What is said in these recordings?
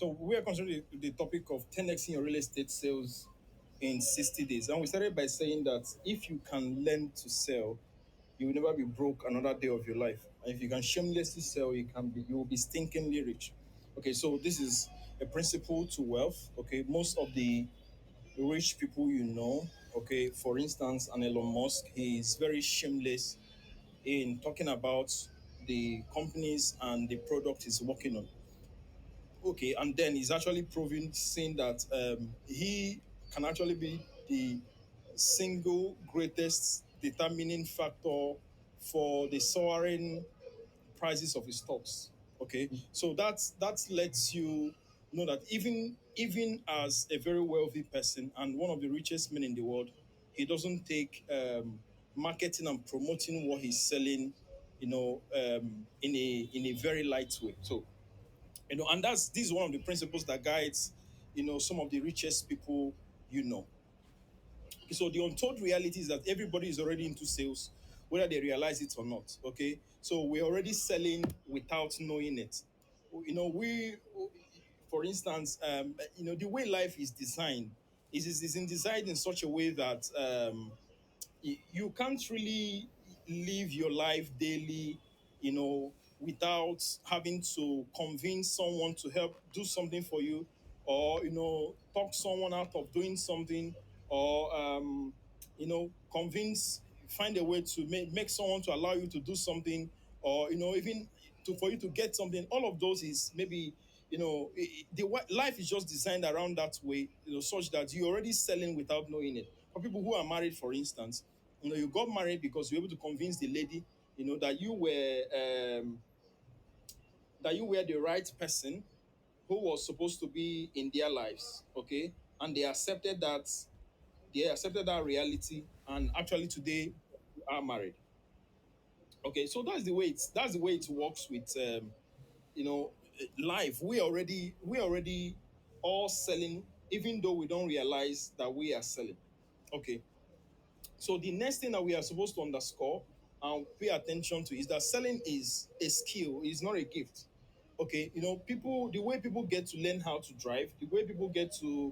So we are considering the topic of 10x in your real estate sales in 60 days. And we started by saying that if you can learn to sell, you will never be broke another day of your life. And if you can shamelessly sell, you will be stinkingly rich. Okay, so this is a principle to wealth. Okay, most of the rich people you know, okay, for instance, an Elon Musk, he is very shameless in talking about the companies and the product he's working on. Okay, and then he's actually proving, saying that he can actually be the single greatest determining factor for the soaring prices of his stocks. Okay, so that lets you know that even as a very wealthy person and one of the richest men in the world, he doesn't take marketing and promoting what he's selling, in a very light way. So and this is one of the principles that guides some of the richest people you know. So the untold reality is that everybody is already into sales, whether they realize it or not. Okay, so we're already selling without knowing it. We, for instance, the way life is designed is in designed in such a way that you can't really live your life daily, without having to convince someone to help do something for you, or talk someone out of doing something, or find a way to make someone to allow you to do something, or even for you to get something. All of those is maybe life is just designed around that way, such that you're already selling without knowing it. For people who are married, for instance, you got married because you were able to convince the lady, that you were the right person who was supposed to be in their lives. Okay, and they accepted that reality, and actually today you are married. Okay, so that's the way it works with life. We already all selling, even though we don't realize that we are selling. Okay, so the next thing that we are supposed to underscore and pay attention to is that selling is a skill, is not a gift. Okay, people, the way people get to learn how to drive, the way people get to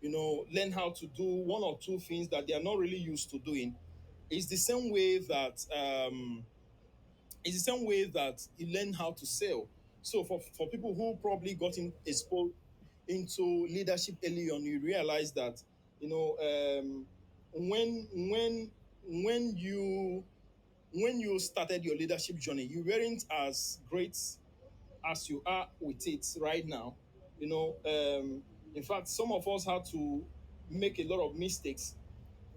learn how to do one or two things that they are not really used to doing, is the same way that you learn how to sell. So for people who probably got exposed into leadership early on, you realize that when when you when you started your leadership journey, you weren't as great as you are with it right now. In fact, some of us had to make a lot of mistakes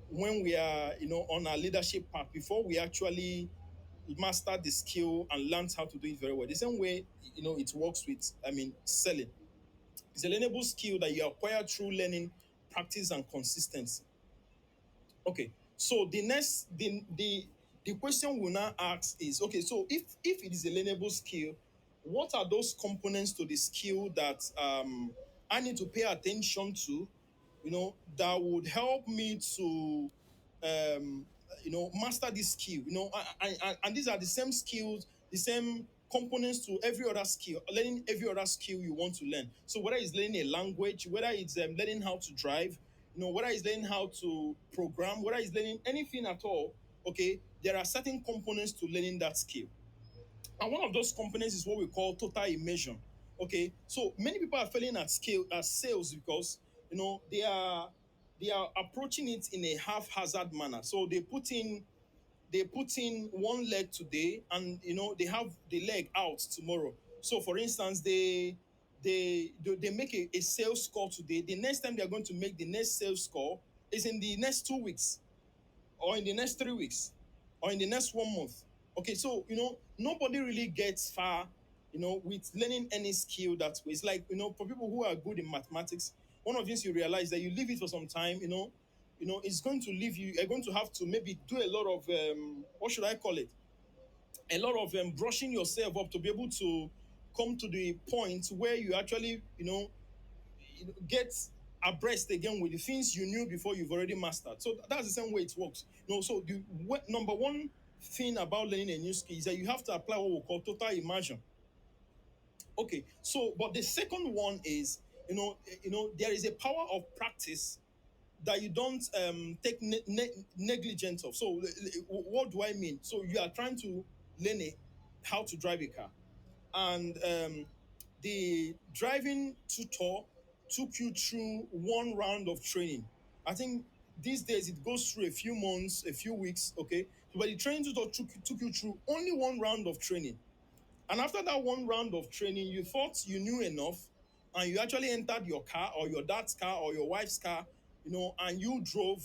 when we are on our leadership path before we actually mastered the skill and learned how to do it very well. The same way it works with, selling. It's a learnable skill that you acquire through learning, practice, and consistency. Okay, so the question we'll now ask is, okay, so if it is a learnable skill, what are those components to the skill that I need to pay attention to, that would help me to master this skill, and these are the same skills, the same components to every other skill, learning every other skill you want to learn. So whether it's learning a language, whether it's learning how to drive, whether it's learning how to program, whether it's learning anything at all, okay, there are certain components to learning that skill. And one of those components is what we call total immersion. Okay, so many people are failing at sales because they are approaching it in a haphazard manner. So they put in one leg today, and they have the leg out tomorrow. So for instance, they make a sales call today. The next time they're going to make the next sales call is in the next 2 weeks, or in the next 3 weeks, or in the next 1 month. Okay, so nobody really gets far, with learning any skill that way. It's like, for people who are good in mathematics, one of the things you realize that you leave it for some time, it's going to leave you. You're going to have to maybe do a lot of what should I call it? A lot of brushing yourself up to be able to come to the point where you actually, get abreast again with the things you knew before you've already mastered. So that's the same way it works. So the number one thing about learning a new skill is that you have to apply what we call total immersion. Okay, so but the second one is, there is a power of practice that you don't take negligence of. So what do I mean? So you are trying to learn how to drive a car, and the driving tutor took you through one round of training. I think these days it goes through a few months, a few weeks. Okay, so but the training tutor took you through only one round of training, and after that one round of training, you thought you knew enough, and you actually entered your car or your dad's car or your wife's car, and you drove,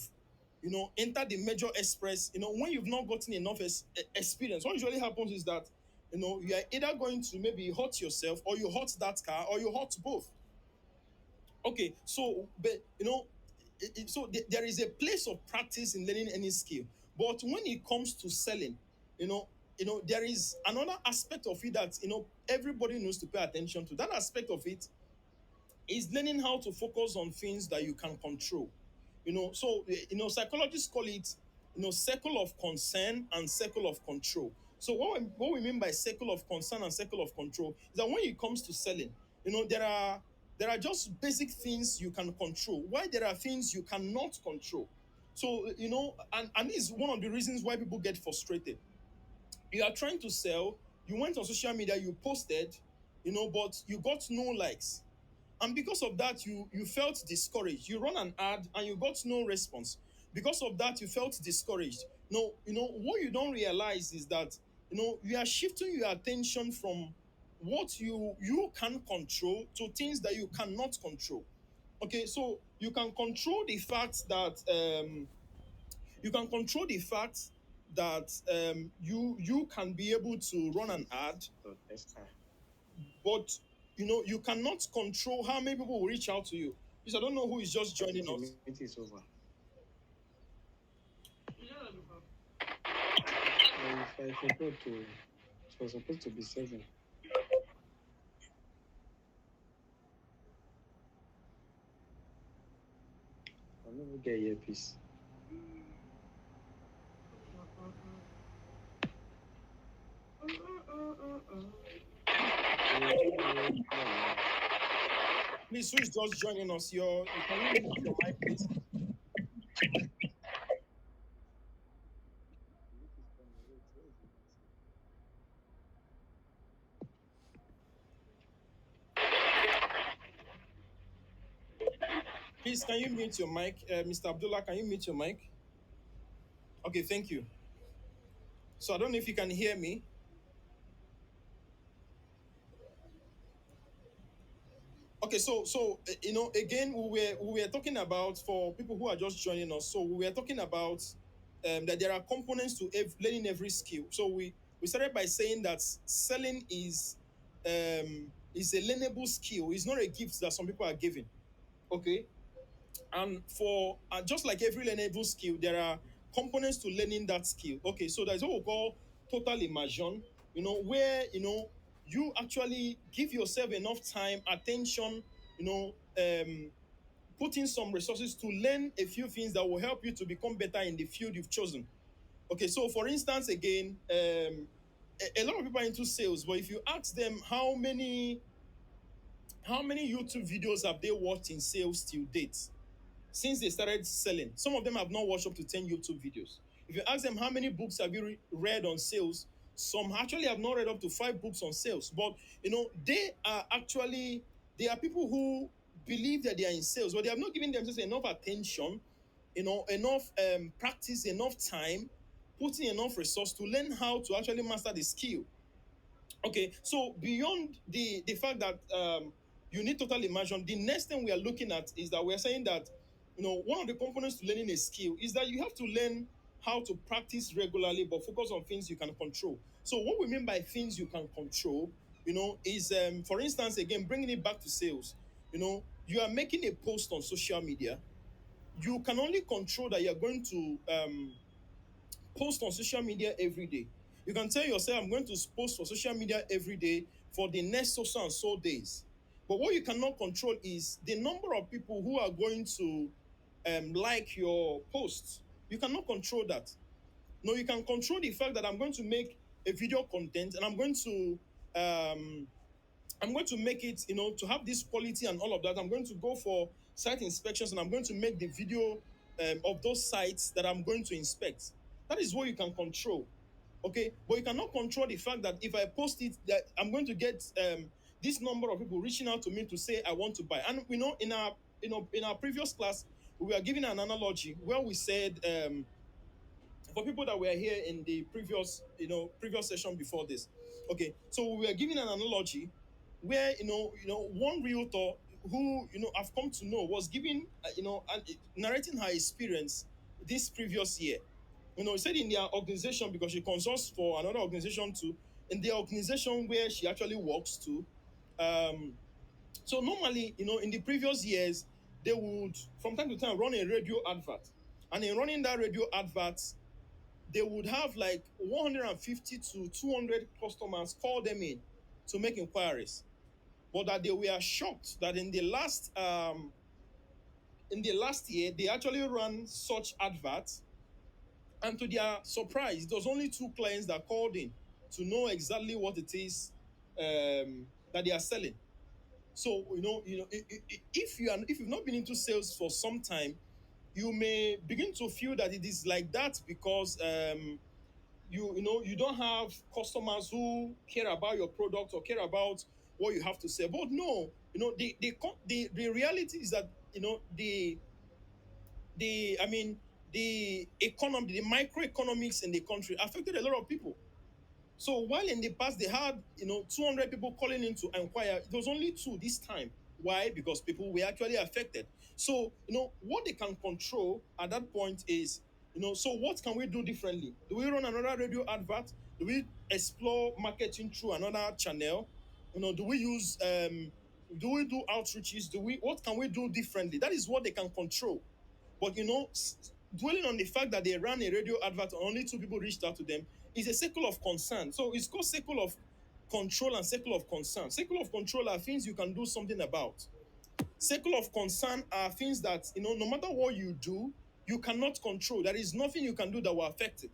entered the major express. When you've not gotten enough experience, what usually happens is that, you are either going to maybe hurt yourself, or you hurt that car, or you hurt both. Okay, so but so there is a place of practice in learning any skill, but when it comes to selling, you know, there is another aspect of it that everybody needs to pay attention to. That aspect of it is learning how to focus on things that you can control. So psychologists call it circle of concern and circle of control. So what we mean by circle of concern and circle of control is that when it comes to selling, there are just basic things you can control, while there are things you cannot control. So and this is one of the reasons why people get frustrated. You are trying to sell, you went on social media, you posted, but you got no likes, and because of that you felt discouraged. You run an ad and you got no response. Because of that you felt discouraged. No, what you don't realize is that you are shifting your attention from what you can control to things that you cannot control. Okay, so you can control the fact that you can be able to run an ad, So Esther, but you cannot control how many people will reach out to you. Because I don't know who is just I think joining the us. meeting is over. I forgot to. It was supposed to be 7. I'll never get earpiece. Please, who is just joining us? You can you mute your mic, please. The meeting is coming. Wait, where is the meeting? Please, can you mute your mic, Mr. Abdullah? Can you mute your mic? Okay, thank you. So I don't know if you can hear me. Okay, so again, we were talking about, for people who are just joining us. So we were talking about that there are components to learning every skill. So we started by saying that selling is a learnable skill. It's not a gift that some people are given. Okay, and for just like every learnable skill, there are components to learning that skill. Okay, so there's what we call total immersion. Where you actually give yourself enough time, attention, put in some resources to learn a few things that will help you to become better in the field you've chosen. Okay, so for instance, again, a lot of people are into sales, but if you ask them how many YouTube videos have they watched in sales till date, since they started selling, some of them have not watched up to 10 YouTube videos. If you ask them how many books have you read on sales, some actually have not read up to 5 books on sales. But they are people who believe that they are in sales, but they have not given themselves enough attention, enough practice, enough time, putting enough resource to learn how to actually master the skill. Okay, so beyond the fact that you need total immersion, the next thing we are looking at is that we are saying that one of the components to learning a skill is that you have to learn how to practice regularly, but focus on things you can control. So what we mean by things you can control, is for instance, again, bringing it back to sales. You are making a post on social media. You can only control that you are going to post on social media every day. You can tell yourself, I'm going to post for social media every day for the next so and so days. But what you cannot control is the number of people who are going to like your posts. You cannot control that. No, you can control the fact that I'm going to make a video content, and I'm going to I'm going to make it, to have this quality and all of that. I'm going to go for site inspections and I'm going to make the video of those sites that I'm going to inspect. That is what you can control. Okay. But you cannot control the fact that if I post it, that I'm going to get this number of people reaching out to me to say, I want to buy. And in our previous class, we were giving an analogy where we said, for people that were here in the previous session before this. Okay, so we were giving an analogy where one realtor who I've come to know was giving narrating her experience this previous year. He said in their organization, because she consults for another organization too, in their organization where she actually works to. So normally, in the previous years, they would from time to time run a radio advert, and in running that radio advert, they would have like 150 to 200 customers call them in to make inquiries. But that they were shocked that in the last year they actually ran such adverts, and to their surprise, it was only two clients that called in to know exactly what it is that they are selling. So if you've not been into sales for some time, you may begin to feel that it is like that because you don't have customers who care about your product or care about what you have to say. But no, the reality is that the I mean the economy, the microeconomics in the country affected a lot of people. So while in the past they had 200 people calling in to inquire, it was only two this time. Why? Because people were actually affected. So what they can control at that point is, so what can we do differently? Do we run another radio advert? Do we explore marketing through another channel? Do we use do we do outreaches? What can we do differently? That is what they can control. But dwelling on the fact that they ran a radio advert and only two people reached out to them is a circle of concern. So it's called circle of control and circle of concern. Circle of control are things you can do something about. Circle of concern are things that, no matter what you do, you cannot control. There is nothing you can do that will affect it.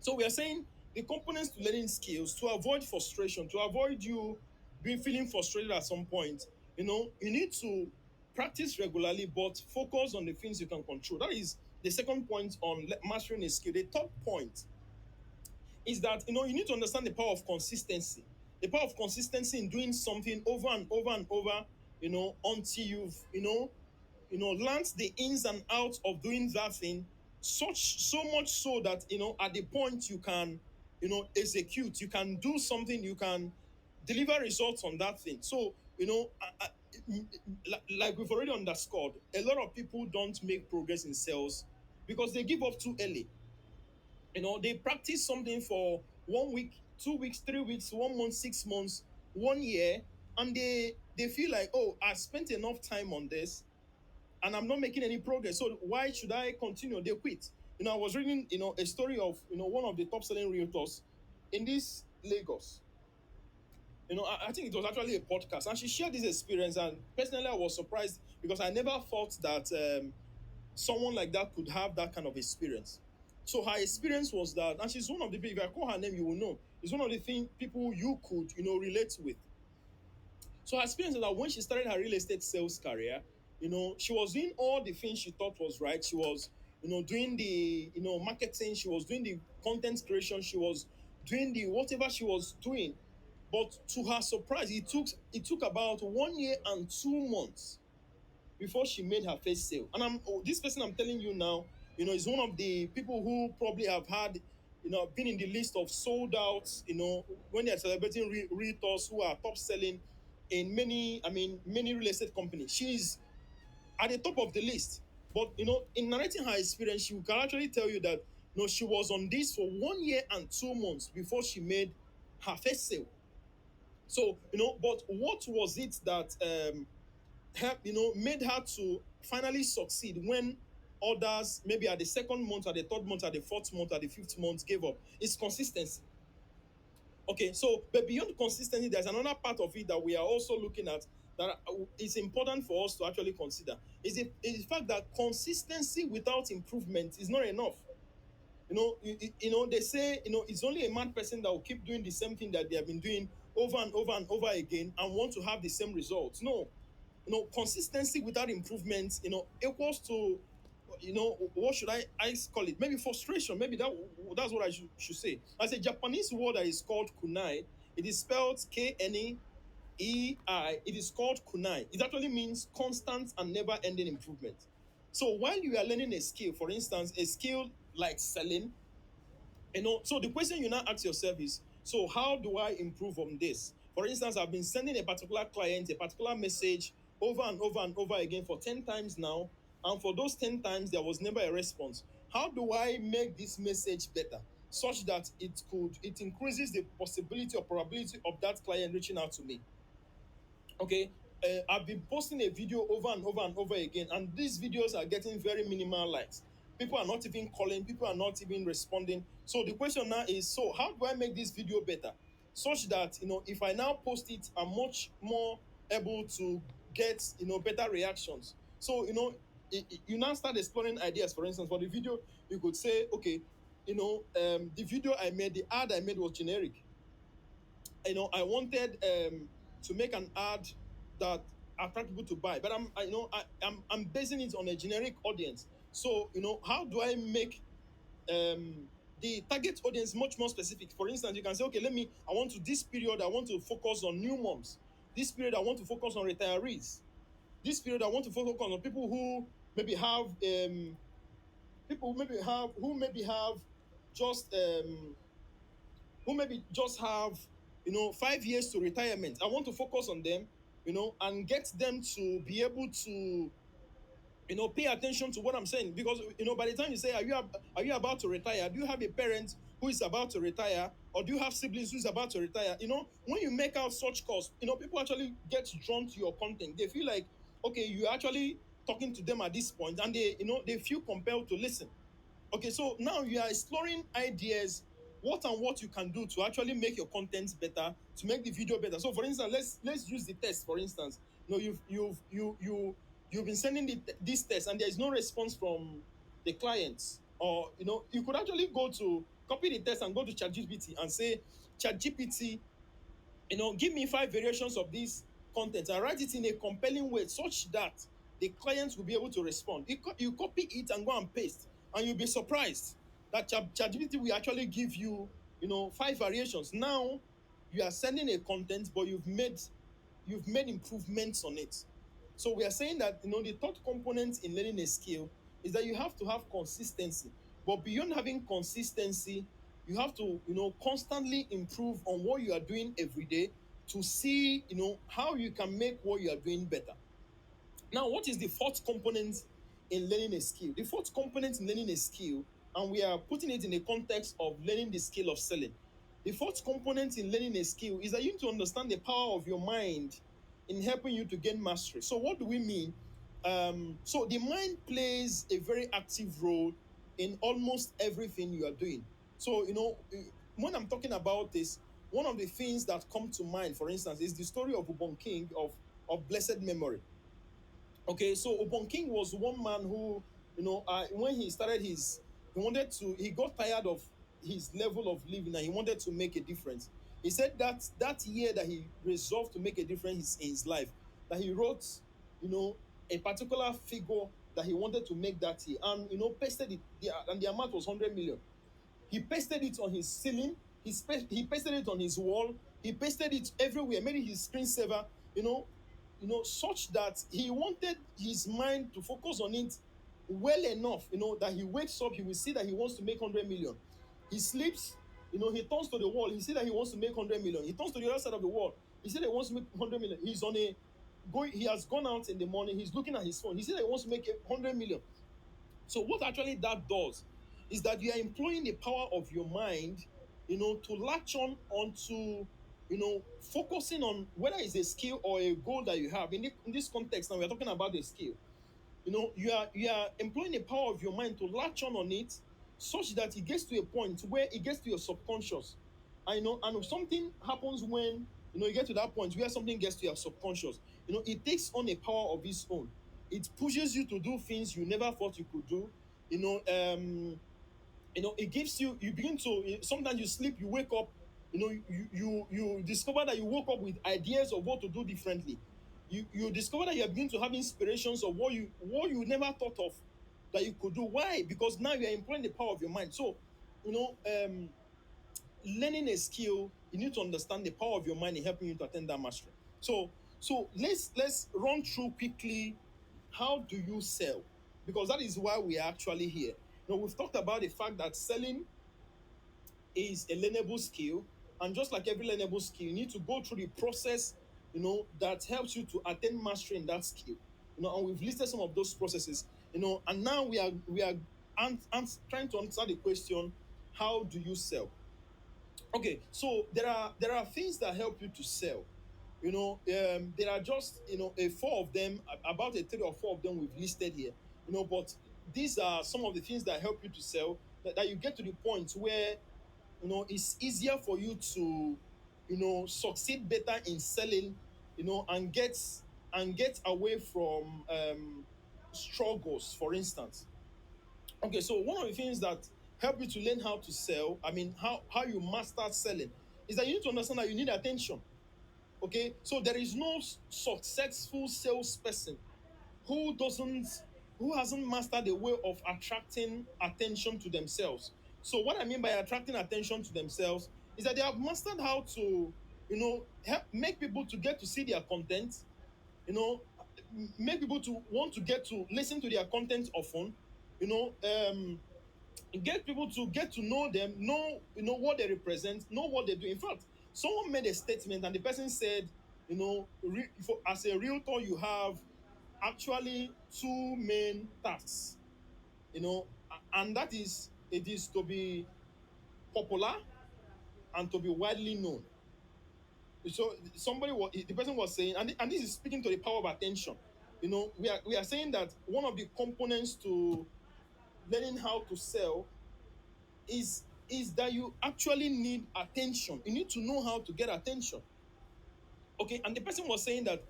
So we are saying the components to learning skills to avoid frustration, to avoid you being feeling frustrated at some point. You need to practice regularly, but focus on the things you can control. That is the second point on mastering a skill. The third point is that you need to understand the power of consistency. The power of consistency in doing something over and over and over, until you've learned the ins and outs of doing that thing, so much so that at the point you can execute, you can do something, you can deliver results on that thing. So like we've already underscored, a lot of people don't make progress in sales because they give up too early. They practice something for 1 week, 2 weeks, 3 weeks, 1 month, 6 months, 1 year, and they feel like, oh, I spent enough time on this and I'm not making any progress. So why should I continue? They quit. I was reading, a story of, one of the top selling realtors in this Lagos. I think it was actually a podcast, and she shared this experience. And personally, I was surprised because I never thought that someone like that could have that kind of experience. So her experience was that, and she's one of the people. If I call her name, you will know. It's one of the people you could relate with. So her experience is that when she started her real estate sales career, she was doing all the things she thought was right. She was, doing the, marketing. She was doing the content creation. She was doing the whatever she was doing. But to her surprise, it took about 1 year and 2 months before she made her first sale. And this person I'm telling you now, is one of the people who probably have had, been in the list of sold outs, when they're celebrating realtors who are top selling in many real estate companies. She's at the top of the list. But in narrating her experience, she can actually tell you that she was on this for 1 year and 2 months before she made her first sale. So, but what was it that made her to finally succeed when others, maybe at the second month, at the third month, at the fourth month, at the fifth month, gave up? It's consistency. Okay, so but beyond consistency, there's another part of it that we are also looking at that is important for us to actually consider. Is the fact that consistency without improvement is not enough. They say it's only a mad person that will keep doing the same thing that they have been doing over and over and over again and want to have the same results. No, consistency without improvement, equals to, what should I call it? Maybe frustration. Maybe that's what I should say. As a Japanese word that is called kunai, it is spelled KNEI. It is called kunai. It actually means constant and never ending improvement. So while you are learning a skill, for instance, a skill like selling, so the question you now ask yourself is, so how do I improve on this? For instance, I've been sending a particular client a particular message over and over and over again for 10 times now, and for those 10 times there was never a response. How do I make this message better such that it increases the possibility or probability of that client reaching out to me? Okay, I've been posting a video over and over and over again, and these videos are getting very minimal likes. People are not even calling, people are not even responding. So the question now is, so how do I make this video better such that, if I now post it, I'm much more able to get, better reactions? So, you now start exploring ideas. For instance, for the video, you could say, okay, the video I made, the ad I made was generic. I wanted to make an ad that attract people to buy, but I'm basing it on a generic audience. So, how do I make the target audience much more specific? For instance, you can say, okay, I want to, this period, I want to focus on new moms. This period, I want to focus on retirees. This period, I want to focus on people who maybe have, who maybe have just, who maybe just have, 5 years to retirement. I want to focus on them, and get them to be able to, pay attention to what I'm saying. Because, by the time you say, are you about to retire? Do you have a parent who is about to retire? Or do you have siblings who's about to retire? When you make out such calls, people actually get drawn to your content. They feel like, okay, you're actually talking to them at this point, and they feel compelled to listen. Okay, so now you are exploring ideas, what you can do to actually make your content better, to make the video better. So, for instance, let's use the test. For instance, you've been sending this test, and there is no response from the clients. Or, you could actually go to copy the test and go to ChatGPT and say, ChatGPT, give me 5 variations of this content, and write it in a compelling way such that the clients will be able to respond. You copy it and go and paste, and you'll be surprised that ChatGPT will actually give you, 5 variations. Now you are sending a content, but you've made improvements on it. So we are saying that, the third component in learning a skill is that you have to have consistency. But beyond having consistency, you have to, constantly improve on what you are doing every day to see, how you can make what you are doing better. Now, what is the fourth component in learning a skill? The fourth component in learning a skill, and we are putting it in the context of learning the skill of selling. The fourth component in learning a skill is that you need to understand the power of your mind in helping you to gain mastery. So, what do we mean? So, the mind plays a very active role in almost everything you are doing. So, when I'm talking about this, one of the things that come to mind, for instance, is the story of Ubon King of blessed memory. Okay, so Obon King was one man who, when he started he got tired of his level of living, and he wanted to make a difference. He said that that year that he resolved to make a difference in his life, that he wrote, you know, a particular figure that he wanted to make that year, and, pasted it, and the amount was 100 million. He pasted it on his ceiling. He pasted it on his wall. He pasted it everywhere, made it his screensaver. Such that he wanted his mind to focus on it well enough. That he wakes up, he will see that he wants to make 100 million. He sleeps. He turns to the wall. He see that he wants to make 100 million. He turns to the other side of the wall. He said he wants to make 100 million. He's on a going. He has gone out in the morning. He's looking at his phone. He said he wants to make 100 million. So what actually that does is that you are employing the power of your mind, to latch on onto, focusing on whether it's a skill or a goal that you have. In this context, now we're talking about a skill. You are employing the power of your mind to latch on it, such that it gets to a point where it gets to your subconscious. And if something happens when, you get to that point where something gets to your subconscious, it takes on a power of its own. It pushes you to do things you never thought you could do. It gives you begin to, sometimes you sleep, you wake up, You discover that you woke up with ideas of what to do differently. You discover that you are beginning to have inspirations of what you never thought of that you could do. Why? Because now you are employing the power of your mind. So, you know, learning a skill, you need to understand the power of your mind in helping you to attain that mastery. So let's run through quickly, how do you sell? Because that is why we are actually here. We've talked about the fact that selling is a learnable skill, and just like every learnable skill, you need to go through the process, that helps you to attain mastery in that skill. And we've listed some of those processes. And now we are trying to answer the question, how do you sell? Okay, so there are things that help you to sell. There are just a four of them, about a three or four of them we've listed here. But these are some of the things that help you to sell. That you get to the point where it's easier for you to succeed better in selling, and get away from struggles, for instance. Okay, so one of the things that help you to learn how to sell, I mean, how you master selling, is that you need to understand that you need attention. Okay, so there is no successful salesperson who doesn't who hasn't mastered the way of attracting attention to themselves. So what I mean by attracting attention to themselves is that they have mastered how to help make people to get to see their content, you know make people to want to get to listen to their content often, you know um get people to get to know them, know what they represent, know what they do. In fact, someone made a statement and the person said, as a realtor, you have actually two main tasks, and that is, it is to be popular and to be widely known. So the person was saying, and this is speaking to the power of attention. We are saying that one of the components to learning how to sell is that you actually need attention. You need to know how to get attention. Okay, and the person was saying that,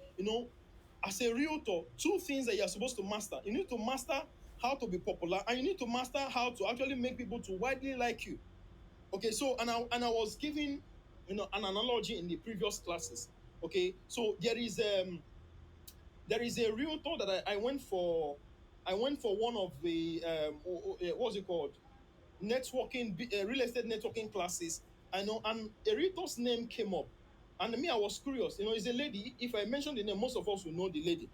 as a realtor, two things that you're supposed to master. You need to master how to be popular, and you need to master how to actually make people to widely like you. Okay, so and I was giving an analogy in the previous classes. Okay, so there is a realtor that I went for one of the what's it called, real estate networking classes. I know, and a realtor's name came up, and me, I was curious. It's a lady. If I mention the name, most of us will know the lady.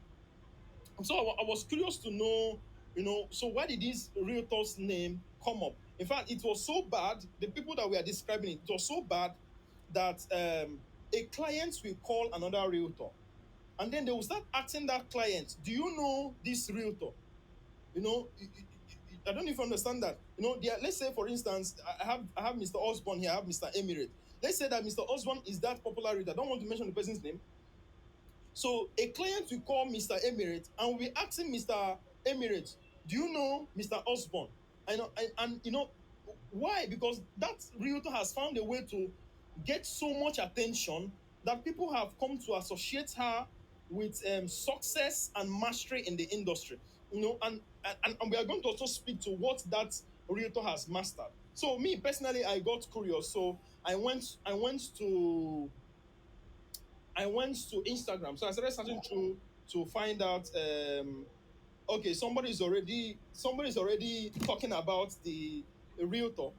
And so I was curious to know, so why did this realtor's name come up? In fact, it was so bad. The people that we are describing, it was so bad that a client will call another realtor, and then they will start asking that client, "Do you know this realtor?" I don't even understand that. Let's say, for instance, I have Mr. Osborne here, I have Mr. Emirate. Let's say that Mr. Osborne is that popular reader. I don't want to mention the person's name. So a client will call Mr. Emirate and will be asking Mr. Emirate, "Do you know Mr. Osborne?" And why? Because that realtor has found a way to get so much attention that people have come to associate her with success and mastery in the industry. And we are going to also speak to what that realtor has mastered. So me personally, I got curious. So I went to Instagram. So I started searching through to find out. Okay, somebody's already talking about the realtor.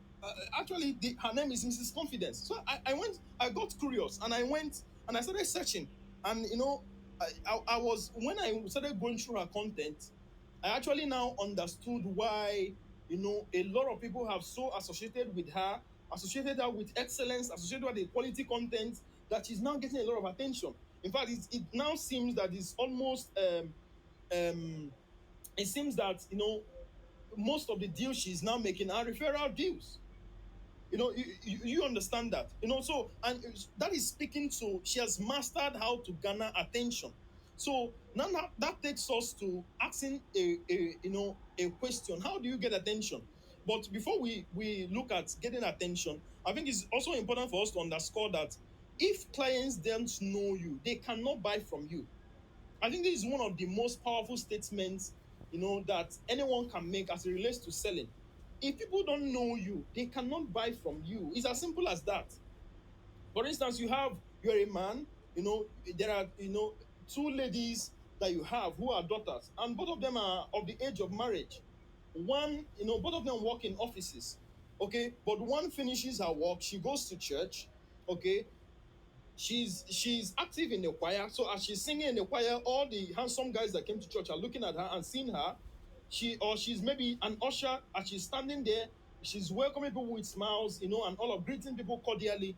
Actually, her name is Mrs. Confidence. So I got curious, and I went and I started searching. And I was when I started going through her content, I actually now understood why a lot of people have so associated her with excellence, associated her with the quality content, that she's now getting a lot of attention. In fact, it now seems that it's almost um it seems that most of the deals she's now making are referral deals. You understand that. So, and that is speaking to, she has mastered how to garner attention. So now that takes us to asking a question: how do you get attention? But before we look at getting attention, I think it's also important for us to underscore that if clients don't know you, they cannot buy from you. I think this is one of the most powerful statements, that anyone can make as it relates to selling. If people don't know you, they cannot buy from you. It's as simple as that. For instance, you're a man, there are two ladies that you have who are daughters, and both of them are of the age of marriage. One, both of them work in offices, okay, but one finishes her work, she goes to church, okay, she's active in the choir. So as she's singing in the choir, all the handsome guys that came to church are looking at her and seeing her. She's maybe an usher. As she's standing there, she's welcoming people with smiles, and all of greeting people cordially.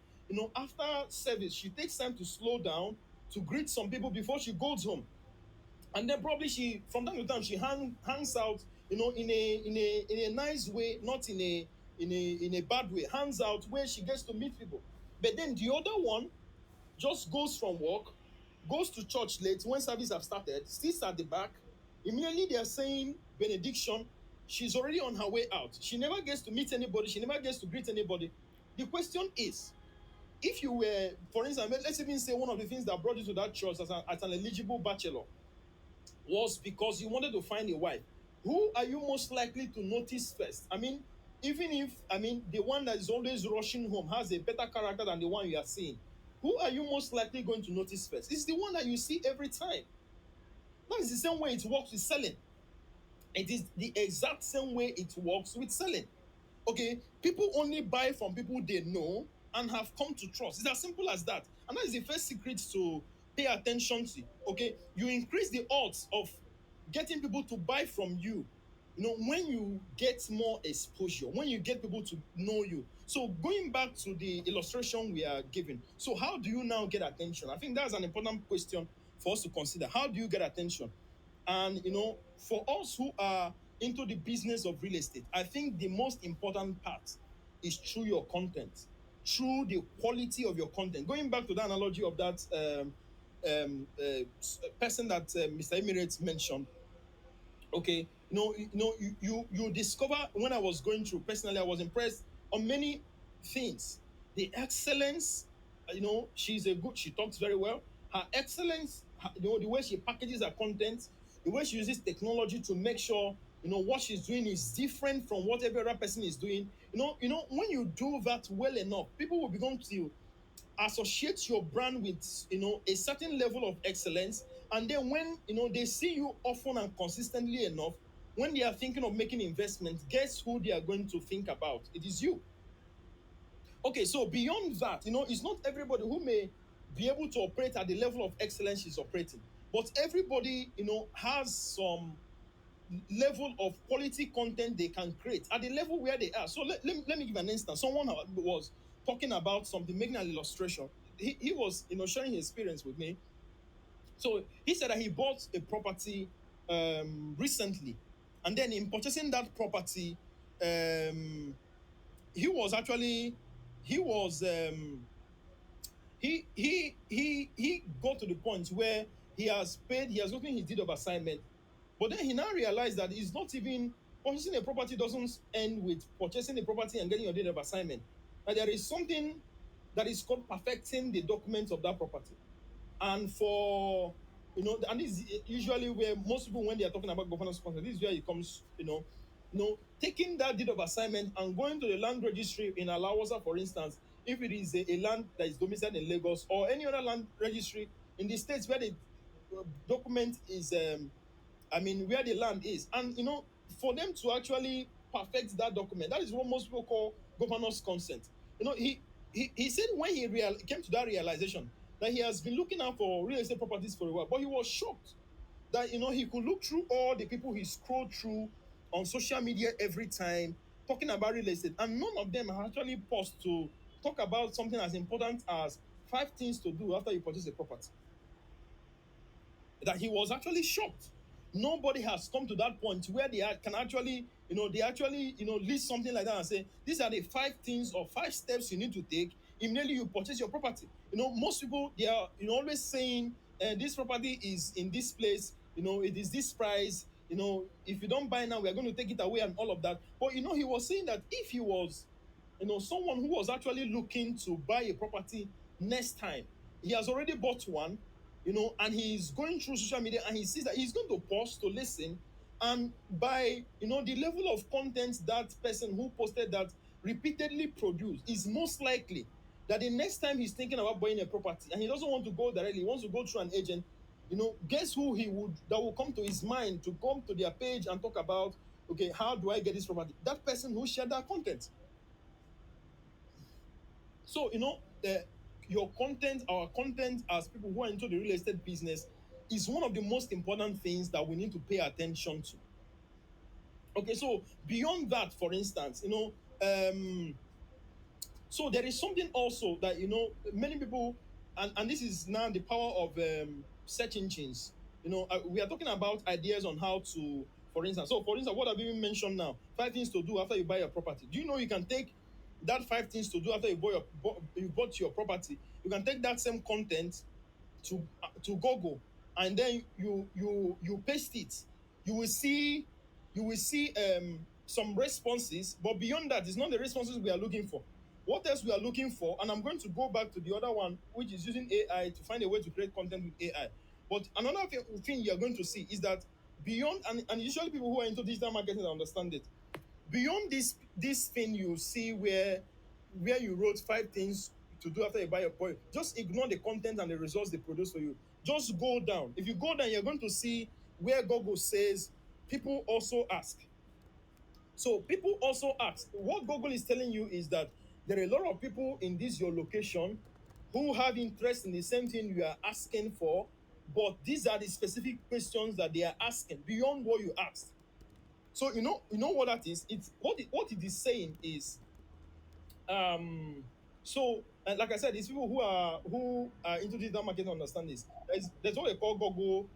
After service, she takes time to slow down to greet some people before she goes home. And then probably she, from time to time, she hangs out, in a nice way, not in a bad way, hangs out where she gets to meet people. But then the other one just goes from work, goes to church late when service have started, sits at the back. Immediately they are saying benediction. She's already on her way out. She never gets to meet anybody. She never gets to greet anybody. The question is, if you were, for instance, let's even say one of the things that brought you to that church as an eligible bachelor was because you wanted to find a wife. Who are you most likely to notice first? I mean, even if, the one that is always rushing home has a better character than the one you are seeing, who are you most likely going to notice first? It's the one that you see every time. That is the same way it works with selling. It is the exact same way it works with selling. Okay, people only buy from people they know and have come to trust. It's as simple as that. And that is the first secret to pay attention to. Okay, you increase the odds of getting people to buy from you. When you get more exposure, when you get people to know you. So going back to the illustration we are giving, so how do you now get attention? I think that's an important question for us to consider. How do you get attention? And for us who are into the business of real estate, I think the most important part is through your content, through the quality of your content. Going back to the analogy of that person that Mr. Emirates mentioned, okay, you discover, when I was going through personally, I was impressed on many things. The excellence, she talks very well. Her excellence, the way she packages her content, the way she uses technology to make sure what she's doing is different from what every other person is doing. When you do that well enough, people will begin to associate your brand with a certain level of excellence. And then when they see you often and consistently enough, when they are thinking of making investments, guess who they are going to think about? It is you. Okay, so beyond that, it's not everybody who may be able to operate at the level of excellence she's operating, but everybody has some level of quality content they can create at the level where they are. So let me give an instance. Someone was talking about something, making an illustration. He was sharing his experience with me. So he said that he bought a property recently, and then in purchasing that property, um, he was actually he was he got to the point where he has gotten his deed of assignment, but then he now realized that it's not even purchasing a property doesn't end with purchasing a property and getting your deed of assignment. That there is something that is called perfecting the documents of that property. And for and this is usually where most people, when they are talking about governance content, this is where it comes, taking that deed of assignment and going to the land registry in Alawosa, for instance, if it is a land that is domiciled in Lagos, or any other land registry in the states where the document is where the land is. And for them to actually perfect that document, that is what most people call governance consent. He said when came to that realization that he has been looking out for real estate properties for a while, but he was shocked that he could look through all the people he scrolled through on social media every time talking about real estate, and none of them are actually paused to talk about something as important as 5 things to do after you purchase a property. That he was actually shocked. Nobody has come to that point where can actually, list something like that and say, these are the 5 things or 5 steps you need to take immediately you purchase your property. Most people, they are, always saying, this property is in this place, it is this price, if you don't buy now, we are going to take it away and all of that. But, he was saying that if he was, someone who was actually looking to buy a property next time, he has already bought one, and he's going through social media and he sees that he's going to pause to listen. And by the level of content that person who posted that repeatedly produced is most likely That the next time he's thinking about buying a property and he doesn't want to go directly, he wants to go through an agent, guess who he would that will come to his mind to come to their page and talk about, okay, how do I get this property? That person who shared that content. So, your content, our content as people who are into the real estate business is one of the most important things that we need to pay attention to. Okay, so beyond that, for instance, so there is something also that many people, and this is now the power of search engines. We are talking about ideas on how to, for instance, what I've even mentioned now, 5 things to do after you buy your property. Do you know you can take that 5 things to do after you bought your property? You can take that same content to Google, and then you paste it. You will see some responses, but beyond that, it's not the responses we are looking for. What else we are looking for? And I'm going to go back to the other one, which is using AI to find a way to create content with AI. But another thing you're going to see is that beyond, and usually people who are into digital marketing understand it, beyond this thing you see where you wrote 5 things to do after you buy a boy, just ignore the content and the results they produce for you. Just go down. If you go down, you're going to see where Google says people also ask. So people also ask. What Google is telling you is that there are a lot of people in this your location who have interest in the same thing you are asking for, but these are the specific questions that they are asking beyond what you asked. So you know what that is. It's what it is saying is, like I said, it's people who are into digital marketing understand this. There's what they call Google.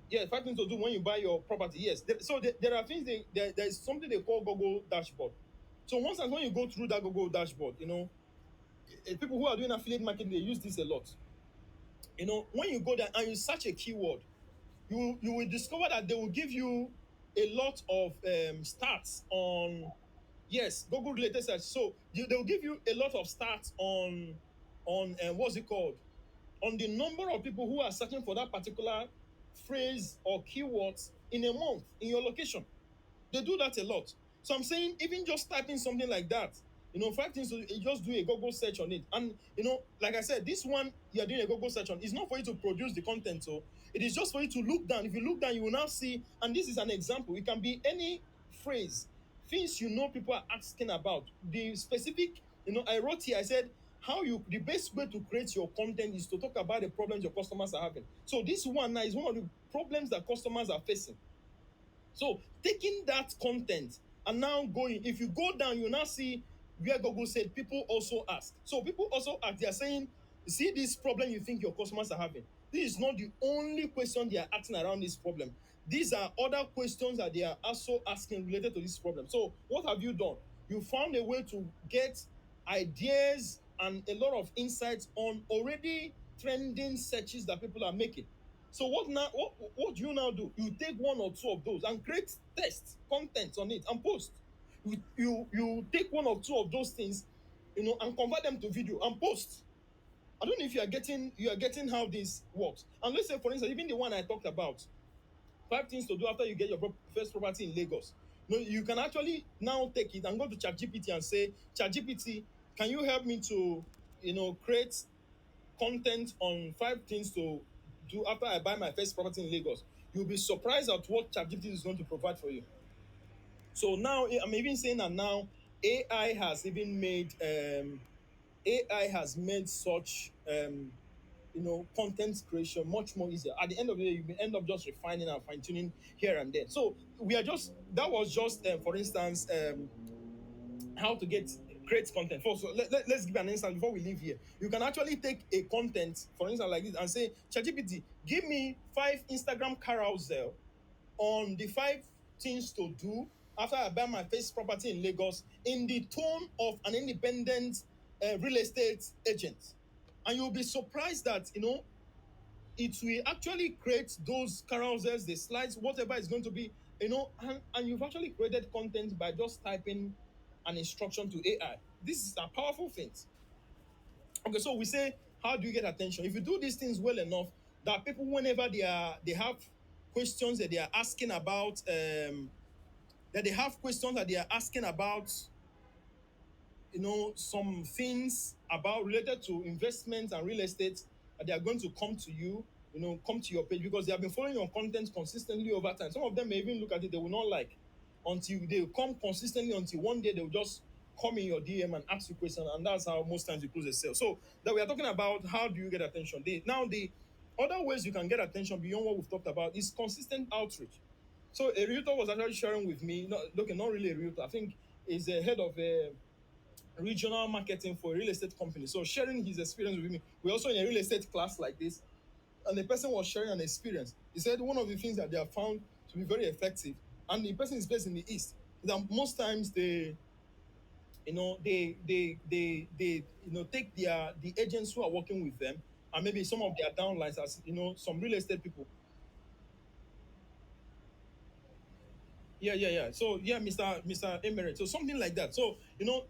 Yeah, 5 things to do when you buy your property. Yes, there are things there is something they call Google dashboard. So once and when you go through that Google dashboard, people who are doing affiliate marketing, they use this a lot. When you go there and you search a keyword, you will discover that they will give you a lot of stats on, yes, Google related search. So they will give you a lot of stats on what's it called, on the number of people who are searching for that particular phrase or keywords in a month in your location. They do that a lot. So I'm saying, even just typing something like that, 5 things to you just do a Google search on it. And like I said, this one you're doing a Google search on is not for you to produce the content. So it is just for you to look down. If you look down, you will now see, and this is an example. It can be any phrase, things people are asking about. The specific, I wrote here, I said, the best way to create your content is to talk about the problems your customers are having. So this one now is one of the problems that customers are facing. So taking that content and now going, if you go down, you now see where Google said people also ask. So people also ask, they are saying, see this problem you think your customers are having. This is not the only question they are asking around this problem. These are other questions that they are also asking related to this problem. So what have you done? You found a way to get ideas and a lot of insights on already trending searches that people are making. So what do you now do? You take one or two of those and create test content on it and post. You take one or two of those things, and convert them to video and post. I don't know if you are getting how this works. And let's say, for instance, even the one I talked about, 5 things to do after you get your first property in Lagos. You can actually now take it and go to ChatGPT and say, ChatGPT, can you help me to create content on 5 things to do after I buy my first property in Lagos? You'll be surprised at what ChatGPT is going to provide for you. So now I'm even saying that now AI has even made AI has made such content creation much more easier. At the end of the day, you will end up just refining and fine tuning here and there. So we are just that was just for instance how to get create content. First, so let's give an instance before we leave here. You can actually take a content, for instance, like this, and say, ChatGPT, give me 5 Instagram carousel on the 5 things to do after I buy my first property in Lagos in the tone of an independent real estate agent. And you'll be surprised that it will actually create those carousels, the slides, whatever it's going to be, and you've actually created content by just typing an instruction to AI. This is a powerful thing. Okay, so we say, how do you get attention? If you do these things well enough, that people, whenever they have questions that they are asking about, that they have questions that they are asking about some things about related to investments and real estate, they are going to come to you, come to your page because they have been following your content consistently over time. Some of them may even look at it, they will not like until they come consistently until one day they'll just come in your DM and ask you questions, and that's how most times you close a sale. So that we are talking about how do you get attention. Now the other ways you can get attention beyond what we've talked about is consistent outreach. So a realtor was actually sharing with me, not really a realtor, I think is a head of a regional marketing for a real estate company. So sharing his experience with me. We're also in a real estate class like this, and the person was sharing an experience. He said one of the things that they have found to be very effective, and the person is based in the east, is that most times they take the agents who are working with them, and maybe some of their downlines as some real estate people. Yeah. So yeah, Mr. Emirate. So something like that. So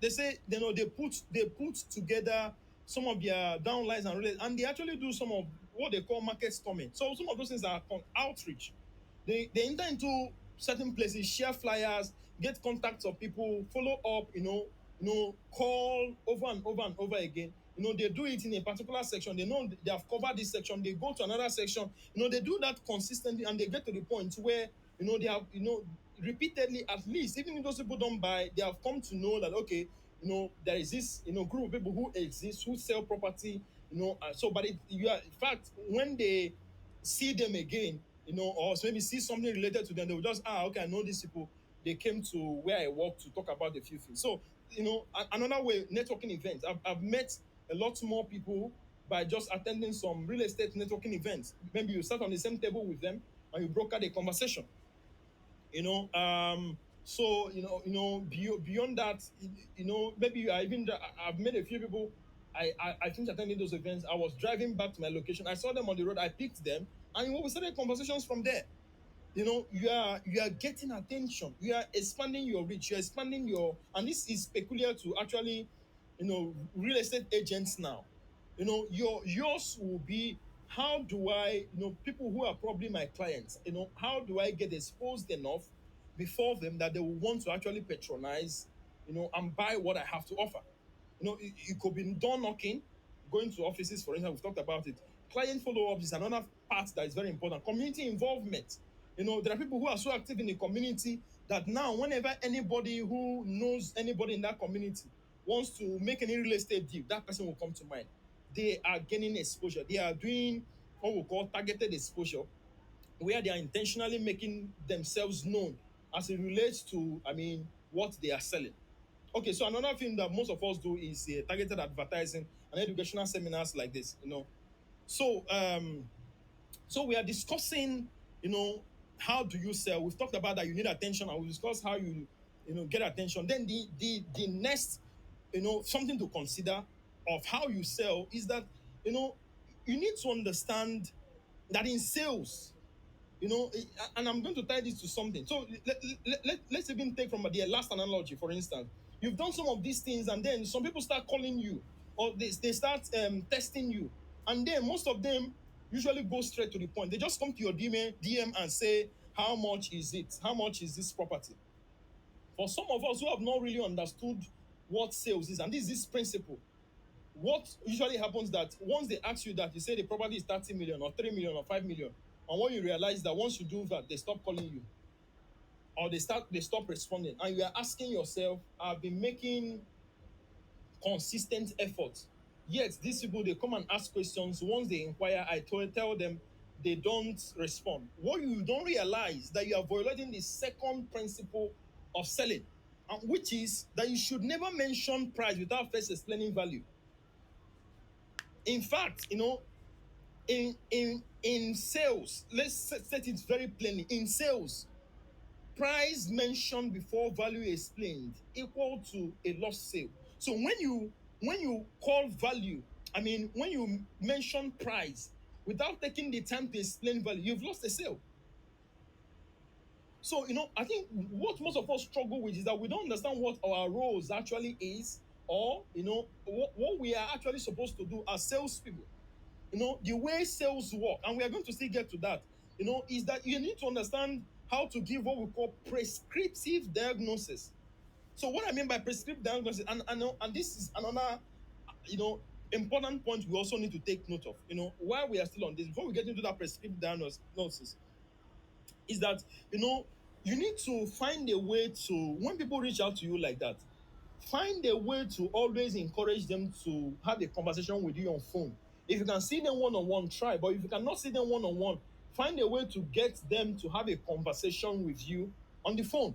they say they put together some of their downlines and they actually do some of what they call market storming. So some of those things are outreach. They enter into certain places, share flyers, get contacts of people, follow up, call over and over and over again. They do it in a particular section. They know they have covered this section. They go to another section. They do that consistently, and they get to the point where they have repeatedly, at least even if those people don't buy, they have come to know that okay, there is this group of people who exist who sell property, so but you are in fact when they see them again, or maybe see something related to them, they will just okay, I know these people. They came to where I work to talk about a few things. So another way, networking events. I've met a lot more people by just attending some real estate networking events. Maybe you sat on the same table with them and you broker the conversation. So beyond that, maybe I've met a few people. I think attending those events. I was driving back to my location. I saw them on the road. I picked them, and we started conversations from there. You are getting attention. You are expanding your reach. You're expanding and this is peculiar to actually real estate agents now. Yours will be, how do I, people who are probably my clients, how do I get exposed enough before them that they will want to actually patronize, and buy what I have to offer. It could be door knocking, going to offices, for instance. We've talked about it. Client follow-up is another part that is very important. Community involvement. There are people who are so active in the community that now, whenever anybody who knows anybody in that community wants to make any real estate deal, that person will come to mind. They are gaining exposure. They are doing what we call targeted exposure, where they are intentionally making themselves known as it relates to, what they are selling. Okay, so another thing that most of us do is targeted advertising and educational seminars like this. So we are discussing, how do you sell? We've talked about that you need attention, and we discussed how you get attention. Then the next, something to consider of how you sell is that you know you need to understand that in sales, and I'm going to tie this to something. So let's even take from the last analogy, for instance. You've done some of these things, and then some people start calling you, or they start testing you, and then most of them usually go straight to the point. They just come to your DM and say, how much is it? How much is this property? For some of us who have not really understood what sales is, and this is this principle, what usually happens that once they ask you that, you say the property is 30 million or 3 million or 5 million, and when you realize that once you do that, they stop calling you, or they stop responding, and you are asking yourself, I've been making consistent effort, yet these people, they come and ask questions. Once they inquire, I tell them, they don't respond. What you don't realize, that you are violating the second principle of selling, which is that you should never mention price without first explaining value. In fact, in sales, let's set it very plainly. In sales, price mentioned before value explained equal to a lost sale. So when you call value, when you mention price without taking the time to explain value, you've lost a sale. So I think what most of us struggle with is that we don't understand what our roles actually is, or what we are actually supposed to do as salespeople. The way sales work, and we are going to still get to that, is that you need to understand how to give what we call prescriptive diagnosis. So what I mean by prescriptive diagnosis, and this is another, you know, important point we also need to take note of. While we are still on this, before we get into that prescriptive diagnosis, is that you need to find a way to, when people reach out to you like that, find a way to always encourage them to have a conversation with you on phone. If you can see them one on one, try. But if you cannot see them one on one, find a way to get them to have a conversation with you on the phone.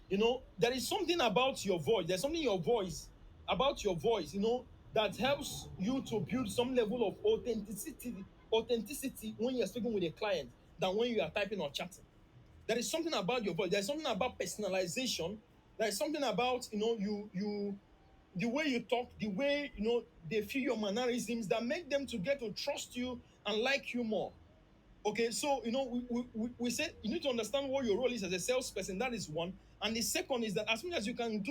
There is something about your voice. There's something about your voice, that helps you to build some level of authenticity when you're speaking with a client than when you are typing or chatting. There is something about your voice. There's something about personalization. There is something about the way you talk, the way they feel your mannerisms that make them to get to trust you and like you more. Okay, so we said you need to understand what your role is as a salesperson. That is one. And the second is that as soon as you can,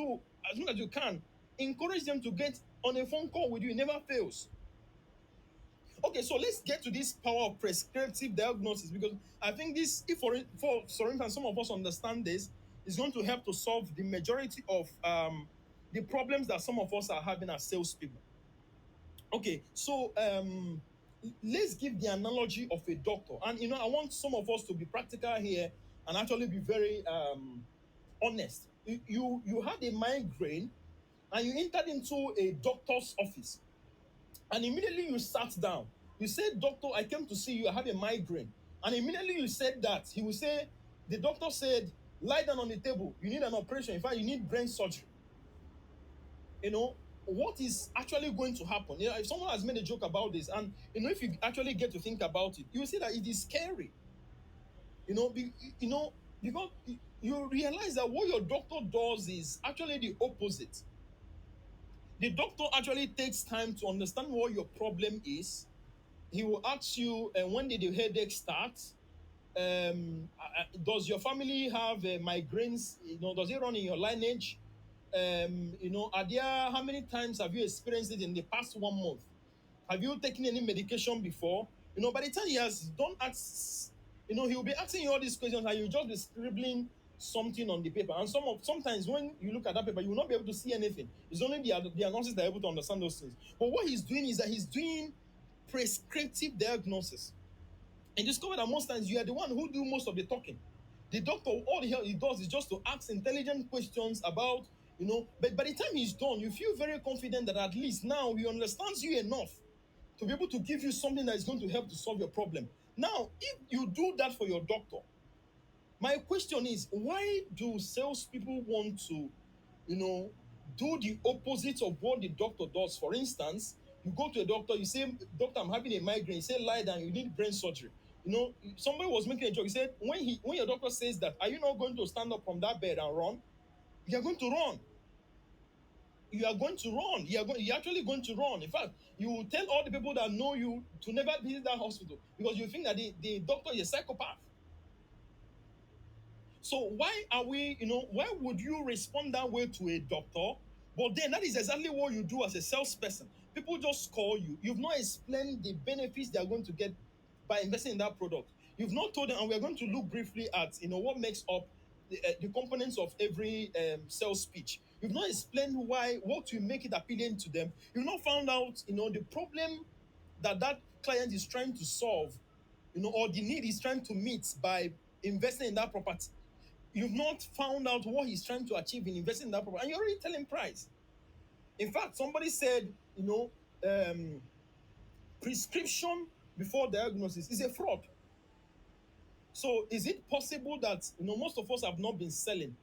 encourage them to get on a phone call with you. It never fails. Okay, so let's get to this power of prescriptive diagnosis, because I think this, if for instance, some of us understand this, is going to help to solve the majority of the problems that some of us are having as salespeople. Okay, so let's give the analogy of a doctor, and I want some of us to be practical here and actually be very honest. You had a migraine, and you entered into a doctor's office, and immediately you sat down. You said, "Doctor, I came to see you. I have a migraine." And immediately you said that, he will say, the doctor said, "Lie down on the table. You need an operation. In fact, you need brain surgery." What is actually going to happen? If someone has made a joke about this, and if you actually get to think about it, you will see that it is scary. Because you realize that what your doctor does is actually the opposite. The doctor actually takes time to understand what your problem is. He will ask you, when did the headache start? Does your family have migraines? Does it run in your lineage? How many times have you experienced it in the past 1 month? Have you taken any medication before? By the time he has done ask, he'll be asking you all these questions, and you just be scribbling something on the paper. And sometimes when you look at that paper, you will not be able to see anything. It's only the nurses that are able to understand those things. But what he's doing is that he's doing prescriptive diagnosis. And discover that most times you are the one who do most of the talking. The doctor, all the hell he does is just to ask intelligent questions about, but by the time he's done, you feel very confident that at least now he understands you enough to be able to give you something that is going to help to solve your problem. Now, if you do that for your doctor, my question is, why do salespeople want to, you know, do the opposite of what the doctor does? For instance, you go to a doctor, you say, "Doctor, I'm having a migraine." You say, "Lie down, you need brain surgery." Somebody was making a joke. He said, when your doctor says that, are you not going to stand up from that bed and run? You are going to run. You are going to run. You're actually going to run. In fact, you will tell all the people that know you to never visit that hospital, because you think that the doctor is a psychopath. So why would you respond that way to a doctor? But then that is exactly what you do as a salesperson. People just call you. You've not explained the benefits they are going to get by investing in that product. You've not told them, and we're going to look briefly at what makes up the components of every sales pitch. You've not explained what will make it appealing to them. You've not found out, the problem that client is trying to solve, or the need he's trying to meet by investing in that property. You've not found out what he's trying to achieve in investing in that property, and you're already telling price. In fact, somebody said, prescription before diagnosis is a fraud. So, is it possible that most of us have not been selling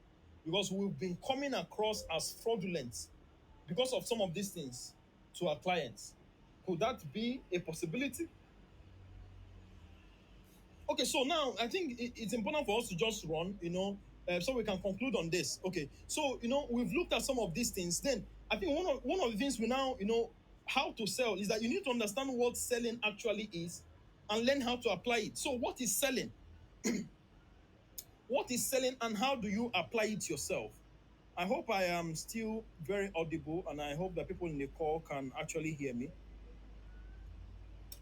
because we've been coming across as fraudulent because of some of these things to our clients? Could that be a possibility? Okay, so now I think it's important for us to just run, so we can conclude on this. Okay, so we've looked at some of these things. Then I think one of the things we now how to sell is that you need to understand what selling actually is and learn how to apply it. So what is selling? What is selling, and how do you apply it yourself? I hope I am still very audible, and I hope that people in the call can actually hear me.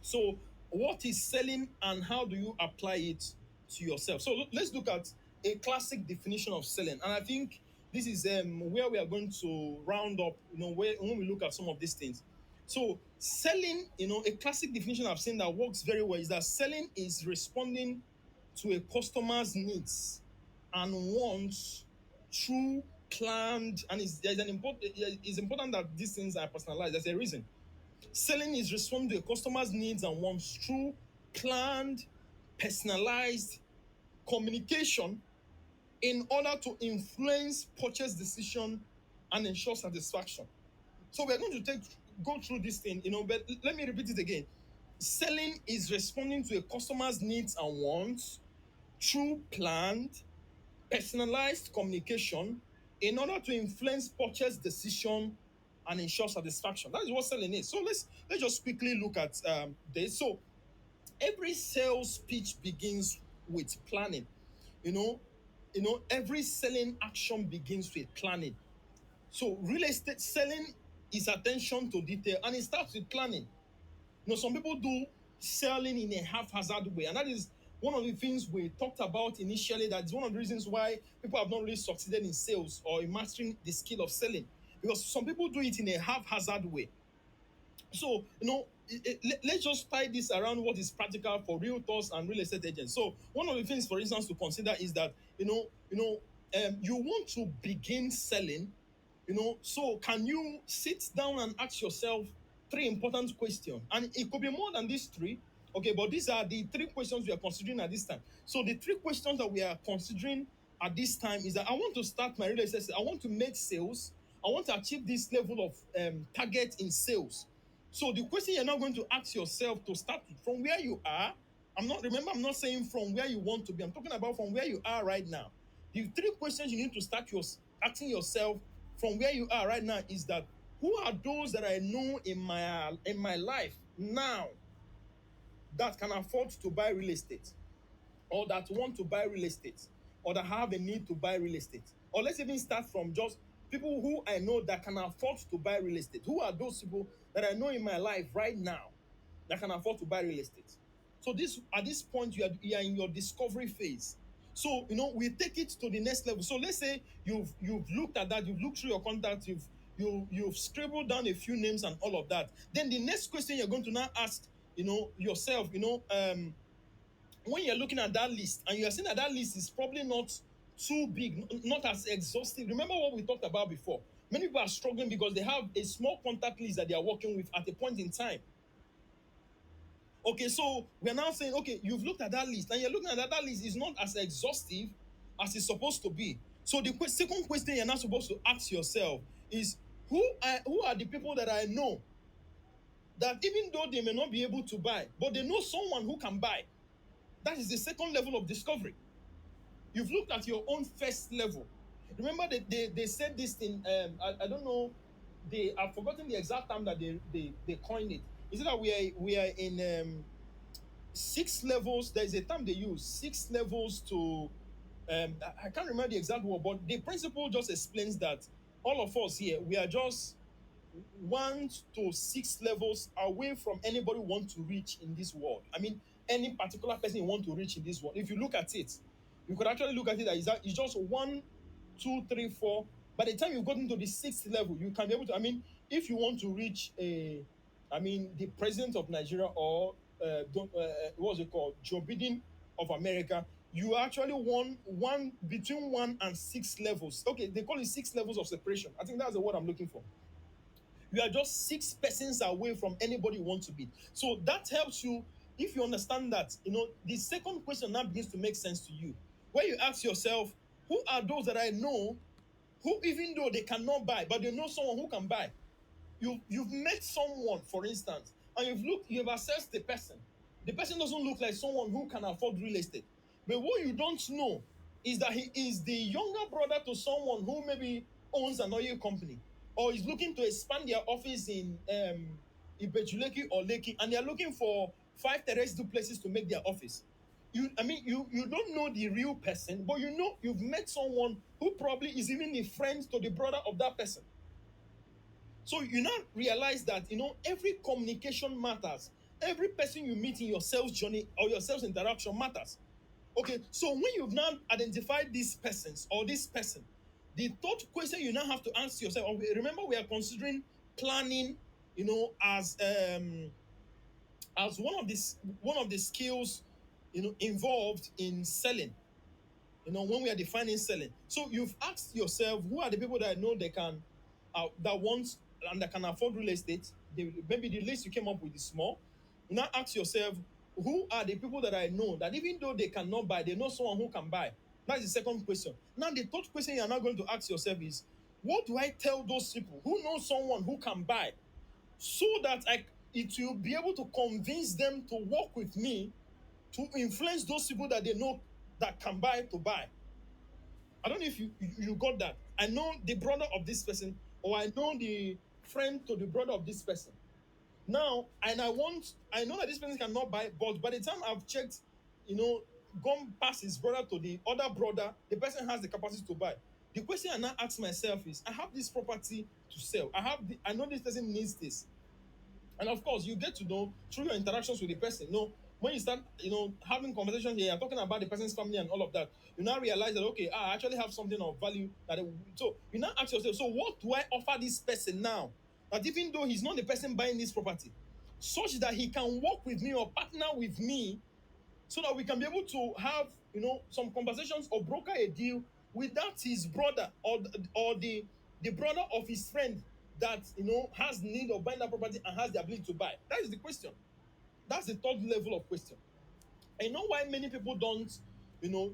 So, what is selling, and how do you apply it to yourself? So, let's look at a classic definition of selling. And I think this is where we are going to round up, when we look at some of these things. So selling, a classic definition I've seen that works very well is that selling is responding to a customer's needs and wants through planned, and it's important that these things are personalized. There's a reason. Selling is responding to a customer's needs and wants through planned, personalized communication in order to influence purchase decision and ensure satisfaction. So we're going to go through this thing, but let me repeat it again. Selling is responding to a customer's needs and wants through planned, personalized communication in order to influence purchase decision and ensure satisfaction. That is what selling is. So let's just quickly look at this. So every sales pitch begins with planning. You know, every selling action begins with planning. So real estate selling is attention to detail, and it starts with planning. Some people do selling in a haphazard way, and that is one of the things we talked about initially. That's one of the reasons why people have not really succeeded in sales or in mastering the skill of selling, because some people do it in a haphazard way. So, let's just tie this around what is practical for realtors and real estate agents. So, one of the things, for instance, to consider is that you want to begin selling. So can you sit down and ask yourself three important questions? And it could be more than these three. Okay, but these are the three questions we are considering at this time. So the three questions that we are considering at this time is that I want to start my real estate. I want to make sales. I want to achieve this level of target in sales. So the question you're now going to ask yourself to start from where you are. I'm not saying from where you want to be. I'm talking about from where you are right now. The three questions you need to start asking yourself from where you are right now is that, who are those that I know in my life now that can afford to buy real estate, or that want to buy real estate, or that have a need to buy real estate? Or let's even start from just people who I know that can afford to buy real estate. Who are those people that I know in my life right now that can afford to buy real estate? So at this point, you are in your discovery phase. So we take it to the next level. So let's say you've looked at that, you've looked through your contacts, you've scribbled down a few names and all of that. Then the next question you're going to now ask, yourself, when you're looking at that list and you're seeing that that list is probably not too big, not as exhaustive. Remember what we talked about before. Many people are struggling because they have a small contact list that they are working with at a point in time. Okay, so we're now saying, okay, you've looked at that list and you're looking at that list is not as exhaustive as it's supposed to be. So the second question you're now supposed to ask yourself is, who are the people that I know that even though they may not be able to buy, but they know someone who can buy? That is the second level of discovery. You've looked at your own first level. Remember they said this thing, I don't know, I've forgotten the exact time that they coined it. Is it that we are in six levels? There's a term they use, six levels to I can't remember the exact word, but the principle just explains that all of us here, we are just 1 to 6 levels away from anybody who want to reach in this world. I mean, any particular person you want to reach in this world. If you look at it, you could actually look at it as that it's just 1, 2, 3, 4. By the time you got into the sixth level, you can be able to. I mean, if you want to reach the president of Nigeria, or what's it called, Joe Biden of America, you actually one between 1 and 6 levels. Okay, they call it 6 levels of separation. I think that's the word I'm looking for. You are just 6 persons away from anybody you want to be. So that helps you. If you understand that, the second question now begins to make sense to you, where you ask yourself, who are those that I know who, even though they cannot buy, but they know someone who can buy? You've met someone, for instance, and you've assessed the person. The person doesn't look like someone who can afford real estate. But what you don't know is that he is the younger brother to someone who maybe owns an oil company, or is looking to expand their office in Ibejuleki or Lekki, and they are looking for 5 terrace duplexes to make their office. You don't know the real person, but you've met someone who probably is even the friend to the brother of that person. So you now realize that every communication matters. Every person you meet in your sales journey or your sales interaction matters. Okay, so when you've now identified these persons or this person, The third question you now have to ask yourself, remember we are considering planning, as one of the skills, involved in selling. When we are defining selling. So you've asked yourself, who are the people that I know they can, that want and that can afford real estate? Maybe the list you came up with is small. You now ask yourself, who are the people that I know that even though they cannot buy, they know someone who can buy? That's the second question. Now the third question you're now going to ask yourself is, what do I tell those people who know someone who can buy, so that it will be able to convince them to work with me to influence those people that they know that can buy to buy? I don't know if you got that. I know the brother of this person, or I know the friend to the brother of this person. Now, and I know that this person cannot buy, but by the time I've checked, gone past his brother to the other brother, the person has the capacity to buy. The question I now ask myself is, I have this property to sell. I know this person needs this. And of course, you get to know through your interactions with the person. When you start, having conversations here, talking about the person's family and all of that, you now realize that, okay, I actually have something of value so you now ask yourself, so what do I offer this person now? That even though he's not the person buying this property, such that he can work with me or partner with me, so that we can be able to have, some conversations or broker a deal without his brother, or the brother of his friend that, has need of buying that property and has the ability to buy. That is the question. That's the third level of question. I know why many people don't,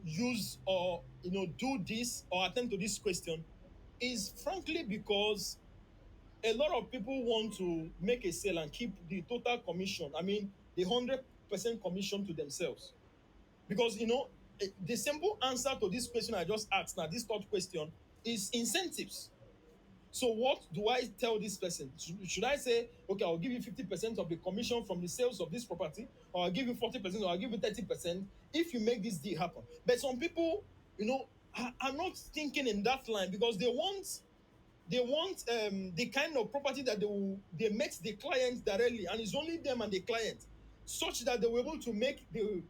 use or, do this or attend to this question, is frankly because a lot of people want to make a sale and keep the total commission. I mean, the 100% commission to themselves. Because, the simple answer to this question I just asked, now this third question, is incentives. So what do I tell this person? Should I say, okay, I'll give you 50% of the commission from the sales of this property, or I'll give you 40%, or I'll give you 30% if you make this deal happen? But some people, are not thinking in that line, because they want the kind of property that they met the client directly, and it's only them and the client, such that they were able to make the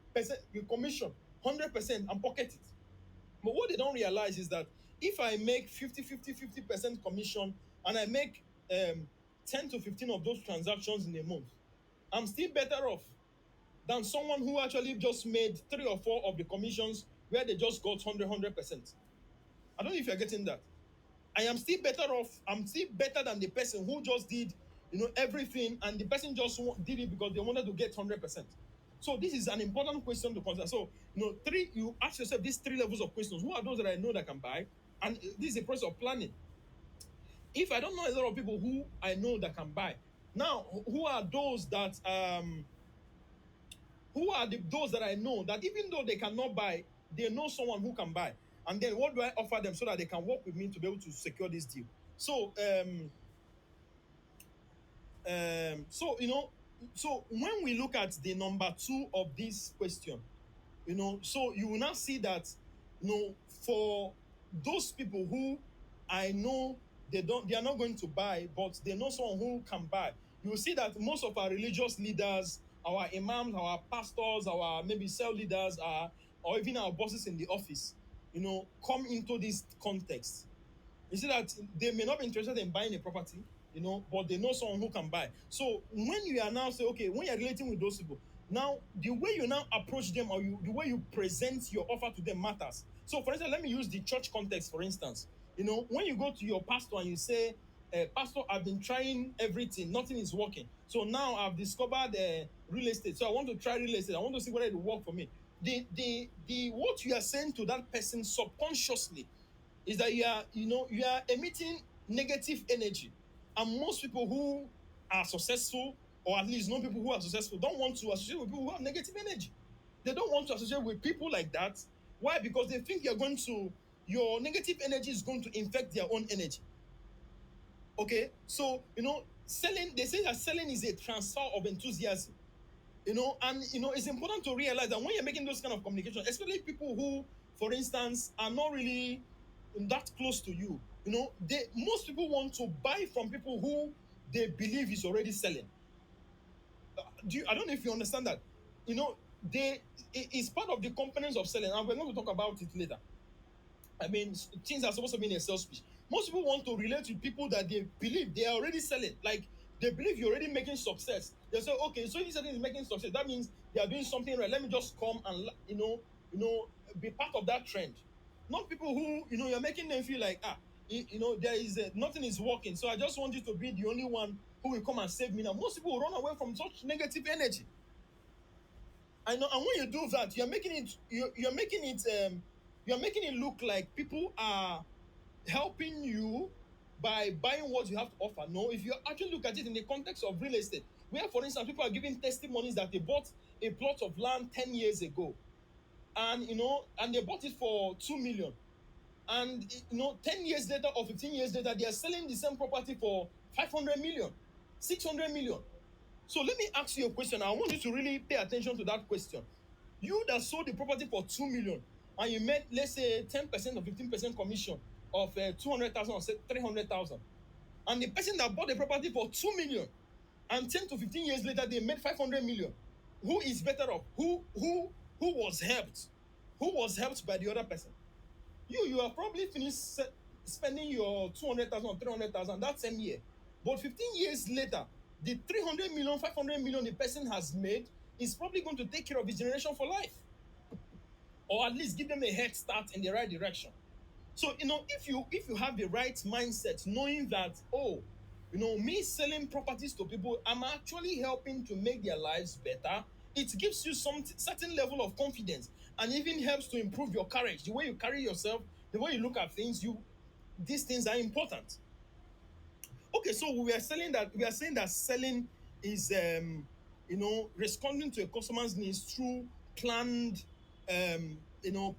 commission 100% and pocket it. But what they don't realize is that if I make 50% commission, and I make 10 to 15 of those transactions in a month, I'm still better off than someone who actually just made 3 or 4 of the commissions, where they just got 100%. I don't know if you're getting that. I am still better off. I'm still better than the person who just did, everything, and the person just did it because they wanted to get 100%. So this is an important question to consider. So, you ask yourself these 3 levels of questions. Who are those that I know that can buy? And this is a process of planning. If I don't know a lot of people who I know that can buy, now who are those that those that I know that even though they cannot buy, they know someone who can buy. And then what do I offer them so that they can work with me to be able to secure this deal? So so when we look at the number 2 of this question, so you will now see that, for those people who I know, they are not going to buy, but they know someone who can buy. You will see that most of our religious leaders, our imams, our pastors, our maybe cell leaders, or even our bosses in the office, come into this context. You see that they may not be interested in buying a property, but they know someone who can buy. So when you are now say, okay, when you're relating with those people, now the way you now approach them, or the way you present your offer to them matters. So for instance, let me use the church context, for instance. When you go to your pastor and you say, Pastor, I've been trying everything, nothing is working. So now I've discovered real estate. So I want to try real estate. I want to see whether it will work for me. The what you are saying to that person subconsciously is that you are emitting negative energy. And most people who are successful, or at least know people who are successful, don't want to associate with people who have negative energy. They don't want to associate with people like that. Why? Because they think your negative energy is going to infect their own energy. Okay, so selling, they say that selling is a transfer of enthusiasm. And it's important to realize that when you're making those kind of communication, especially people who, for instance, are not really that close to you, most people want to buy from people who they believe is already selling. I don't know if you understand that. It's part of the components of selling, and we're going to talk about it later. I mean, things are supposed to be in a sales pitch. Most people want to relate with people that they believe they are already selling. Like they believe you're already making success. They say, okay, so if something is making success, that means they are doing something right. Let me just come and be part of that trend. Not people who you're making them feel like there is nothing is working. So I just want you to be the only one who will come and save me now. Most people will run away from such negative energy. I know, and when you do that, you're making it look like people are helping you by buying what you have to offer. No, if you actually look at it in the context of real estate, where for instance people are giving testimonies that they bought a plot of land 10 years ago, and and they bought it for 2 million, and 10 years later or 15 years later they are selling the same property for 500 million, 600 million. So let me ask you a question. I want you to really pay attention to that question. You that sold the property for 2 million and you made, let's say, 10% or 15% commission of 200,000 or say 300,000. And the person that bought the property for 2 million and 10 to 15 years later they made 500 million. Who is better off? Who was helped? Who was helped by the other person? You have probably finished spending your 200,000 or 300,000 that same year. But 15 years later, the 300 million, 500 million the person has made is probably going to take care of his generation for life, or at least give them a head start in the right direction. So if you have the right mindset, knowing that, oh, me selling properties to people, I'm actually helping to make their lives better. It gives you some certain level of confidence, and even helps to improve your courage, the way you carry yourself, the way you look at things. These things are important. Okay, so we are saying that selling is responding to a customer's needs through planned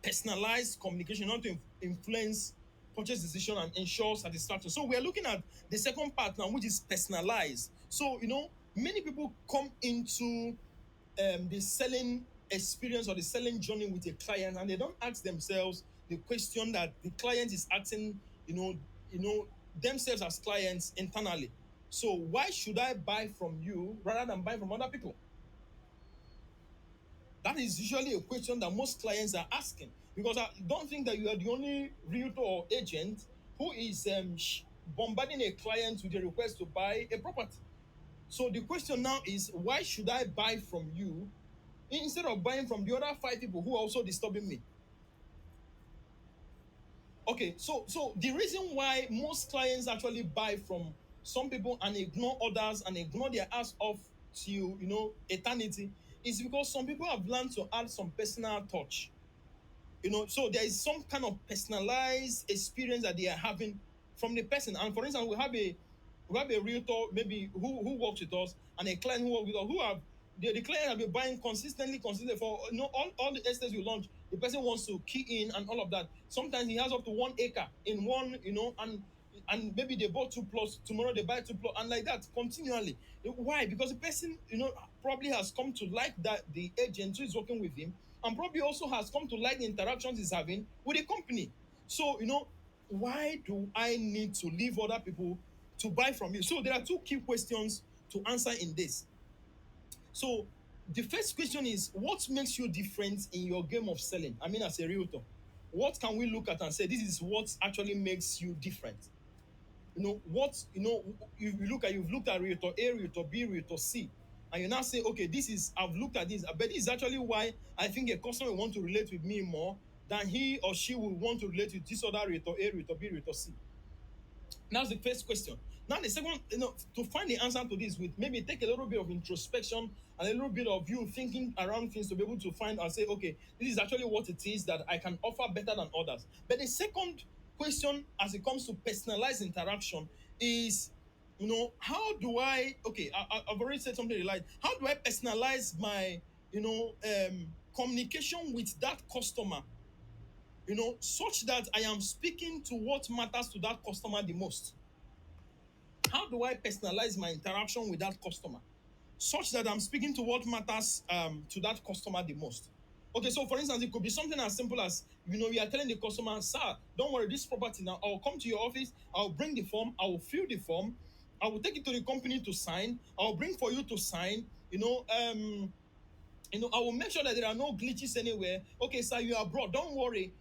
personalized communication, not to influence purchase decision and ensure satisfaction. So we are looking at the second part now, which is personalized. So many people come into the selling experience or the selling journey with a client, and they don't ask themselves the question that the client is asking, themselves as clients internally. So why should I buy from you rather than buy from other people? That is usually a question that most clients are asking, because I don't think that you are the only realtor or agent who is bombarding a client with a request to buy a property. So the question now is, why should I buy from you instead of buying from the other five people who are also disturbing me? Okay, so the reason why most clients actually buy from some people and ignore others and ignore their ass off to eternity is because some people have learned to add some personal touch. So there is some kind of personalized experience that they are having from the person. And for instance, we have a realtor maybe who works with us, and a client who works with us, who have the client have been buying consistently for all the estates we launch. The person wants to key in and all of that. Sometimes he has up to 1 acre in one, and maybe they bought two plots, tomorrow they buy two plots, and like that continually. Why? Because the person probably has come to like that the agent who is working with him, and probably also has come to like the interactions he's having with the company. So why do I need to leave other people to buy from you? So there are two key questions to answer in this. So the first question is, what makes you different in your game of selling? I mean, as a realtor, what can we look at and say this is what actually makes you different? You've looked at realtor A, realtor B, realtor C, and you now say, okay, I've looked at this, but this is actually why I think a customer will want to relate with me more than he or she will want to relate with this other realtor A, realtor B, realtor C. That's the first question. Now the second, to find the answer to this, with maybe take a little bit of introspection and a little bit of you thinking around things to be able to find and say, okay, this is actually what it is that I can offer better than others. But the second question, as it comes to personalized interaction, is, how do I? Okay, I've already said something like, how do I personalize my, communication with that customer, such that I am speaking to what matters to that customer the most? How do I personalize my interaction with that customer such that I'm speaking to what matters to that customer the most? Okay, so for instance, it could be something as simple as, we are telling the customer, sir, don't worry, this property now, I'll come to your office, I'll bring the form, I will fill the form, I will take it to the company to sign, I'll bring for you to sign, I will make sure that there are no glitches anywhere. Okay, sir, you are abroad. Don't worry.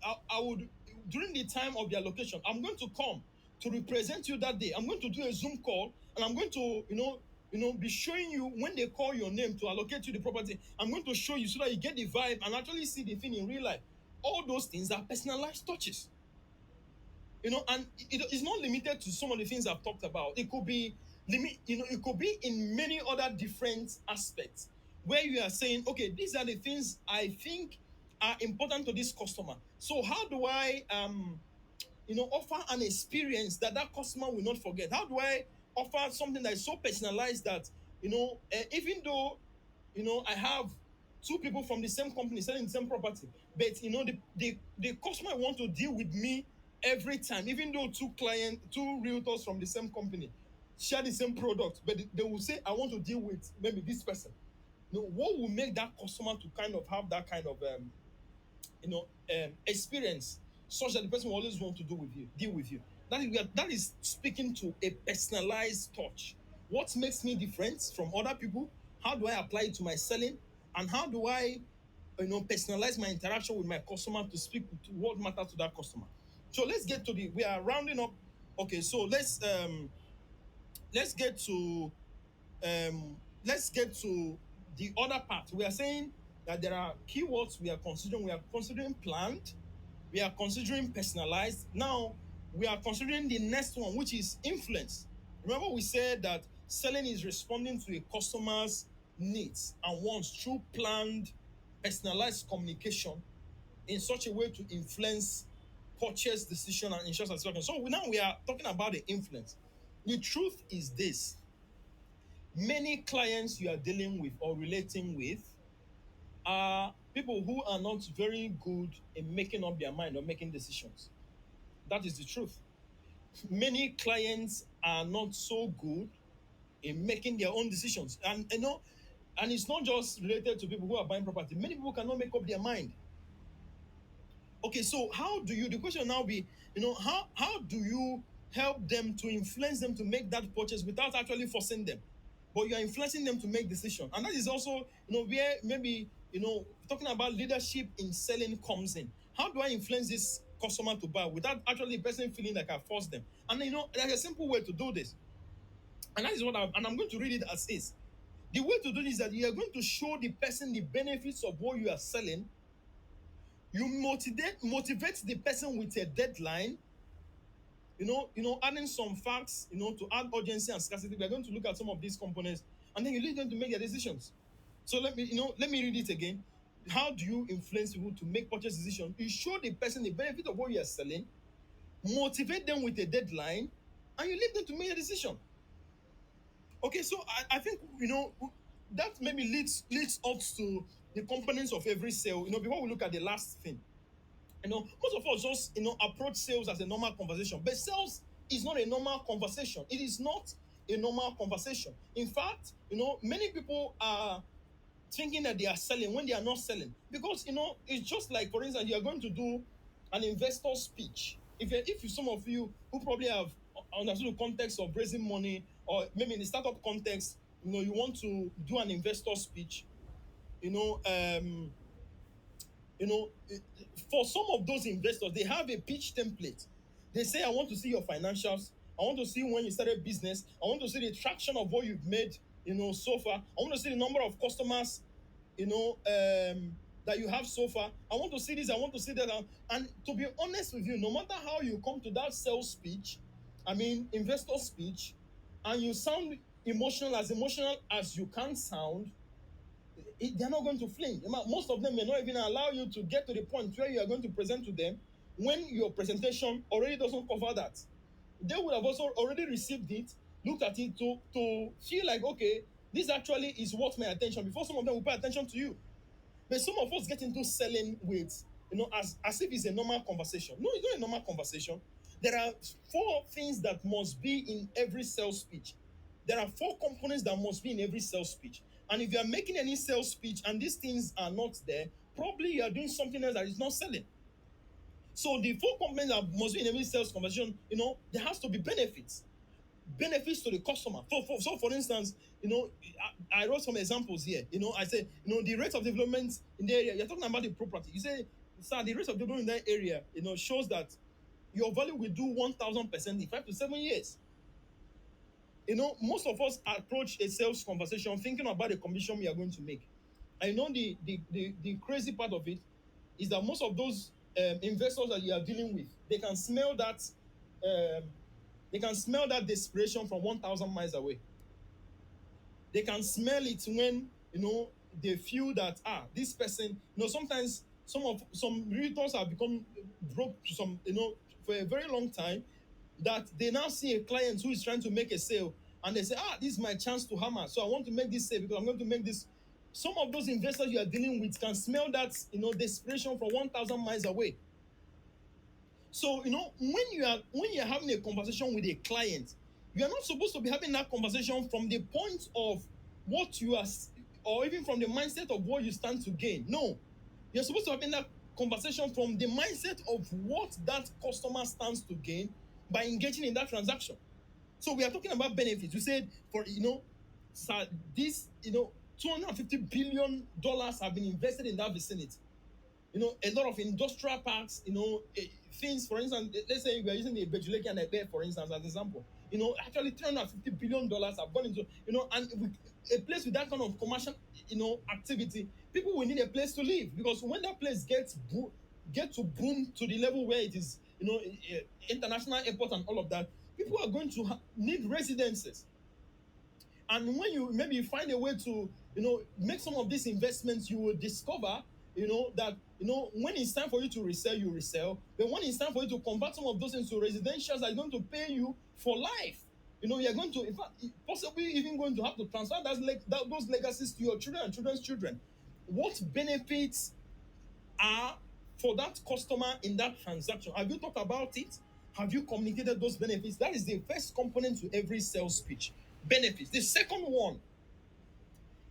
I would, during the time of the allocation, I'm going to come to represent you that day. I'm going to do a Zoom call, and I'm going to, be showing you when they call your name to allocate you the property. I'm going to show you so that you get the vibe and actually see the thing in real life. All those things are personalized touches. And it's not limited to some of the things I've talked about. It could be it could be in many other different aspects where you are saying, okay, these are the things I think are important to this customer. So how do I offer an experience that customer will not forget? How do I offer something that is so personalized that even though I have two people from the same company selling the same property, but the customer want to deal with me every time, even though two realtors from the same company share the same product, but they will say, I want to deal with maybe this person. What will make that customer to kind of have that kind of experience such that the person will always want to deal with you. That is speaking to a personalized touch. What makes me different from other people? How do I apply it to my selling? And how do I personalize my interaction with my customer to speak to what matters to that customer? So we are rounding up. Okay, so let's get to the other part. We are saying that there are keywords we are considering. We are considering planned. We are considering personalized. Now we are considering the next one, which is influence. Remember, we said that selling is responding to a customer's needs and wants through planned, personalized communication in such a way to influence purchase decision and ensure satisfaction. So now we are talking about the influence. The truth is this: many clients you are dealing with or relating with are people who are not very good in making up their mind or making decisions. That is the truth. Many clients are not so good in making their own decisions. And it's not just related to people who are buying property. Many people cannot make up their mind. Okay, so the question now be, how do you help them to influence them to make that purchase without actually forcing them? But you are influencing them to make decisions. And that is also, where maybe, talking about leadership in selling comes in. How do I influence this customer to buy without actually the person feeling like I forced them? And there's a simple way to do this. And that is I'm going to read it as is. The way to do this is that you are going to show the person the benefits of what you are selling. You motivate the person with a deadline, adding some facts, to add urgency and scarcity. We are going to look at some of these components, and then you lead them to make their decisions. So let me read it again. How do you influence people to make purchase decisions? You show the person the benefit of what you are selling, motivate them with a deadline, and you lead them to make a decision. Okay, so I think that maybe leads us to the components of every sale. Before we look at the last thing, most of us just approach sales as a normal conversation, but sales is not a normal conversation. It is not a normal conversation. In fact, many people are thinking that they are selling when they are not selling, because it's just like, for instance, you are going to do an investor speech. If some of you who probably have understood the context of raising money, or maybe in the startup context, you want to do an investor speech, you know um you know, for some of those investors, they have a pitch template. They say, I want to see your financials. I want to see when you started business. I want to see the traction of what you've made, so far. I want to see the number of customers, that you have so far. I want to see this. I want to see that. And to be honest with you, no matter how you come to that sales speech, investor speech, and you sound emotional as you can sound, they're not going to flinch. Most of them may not even allow you to get to the point where you are going to present to them when your presentation already doesn't cover that. They would have also already received it, looked at it to feel like, okay, this actually is worth my attention before some of them will pay attention to you. But some of us get into selling with, as if it's a normal conversation. No, it's not a normal conversation. There are four things that must be in every sales speech. There are four components that must be in every sales speech. And if you are making any sales speech and these things are not there, probably you are doing something else that is not selling. So the four components that must be in every sales conversation, there has to be benefits to the customer. For instance, I wrote some examples here. I say, the rate of development in the area. You're talking about the property. You say sir, the rate of development in that area, shows that your value will do 1,000% in 5 to 7 years. Most of us approach a sales conversation thinking about the commission we are going to make. I know the crazy part of it is that most of those investors that you are dealing with, um, they can smell that desperation from 1,000 miles away. They can smell it when they feel that this person, sometimes some realtors have become broke to some, for a very long time, that they now see a client who is trying to make a sale, and they say, this is my chance to hammer, so I want to make this sale because I'm going to make this. Some of those investors you are dealing with can smell that desperation from 1,000 miles away. So when you're having a conversation with a client, you are not supposed to be having that conversation from the point of what you are, or even from the mindset of what you stand to gain. No, you're supposed to have that conversation from the mindset of what that customer stands to gain by engaging in that transaction. So we are talking about benefits. You said, for sir, this $250 billion have been invested in that vicinity. A lot of industrial parks, things, for instance, let's say we are using the Bejuleki and Ebe, for instance, as an example. Actually $350 billion have gone into, and a place with that kind of commercial, activity, people will need a place to live, because when that place get to boom to the level where it is, international airport and all of that, people are going to need residences. And when you maybe find a way to make some of these investments, you will discover that when it's time for you to resell, you resell. But when it's time for you to convert some of those into residentials that are going to pay you for life, you're going to, in fact, possibly even going to have to transfer those legacies to your children and children's children. What benefits are for that customer in that transaction? Have you talked about it? Have you communicated those benefits? That is the first component to every sales pitch. Benefits. The second one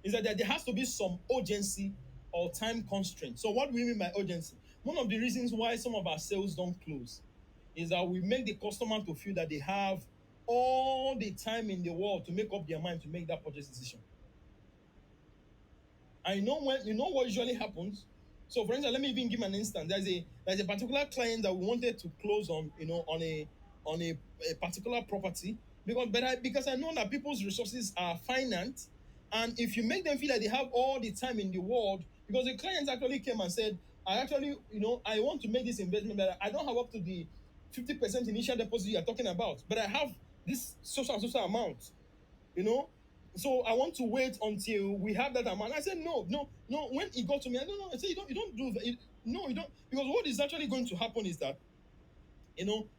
is that there has to be some urgency or time constraint. So, what do we mean by urgency? One of the reasons why some of our sales don't close is that we make the customer to feel that they have all the time in the world to make up their mind to make that purchase decision. I know when what usually happens. So, for instance, let me even give an instance. There's a particular client that we wanted to close on, on a particular property, because I know that people's resources are finite, and if you make them feel like they have all the time in the world, because the client actually came and said, I want to make this investment, but I don't have up to the 50% initial deposit you are talking about, but I have this social and social amount, you know so I want to wait until we have that amount. I said, no, no, no. When he got to me, I don't know. I said, you don't do that. No, you don't, because what is actually going to happen is that,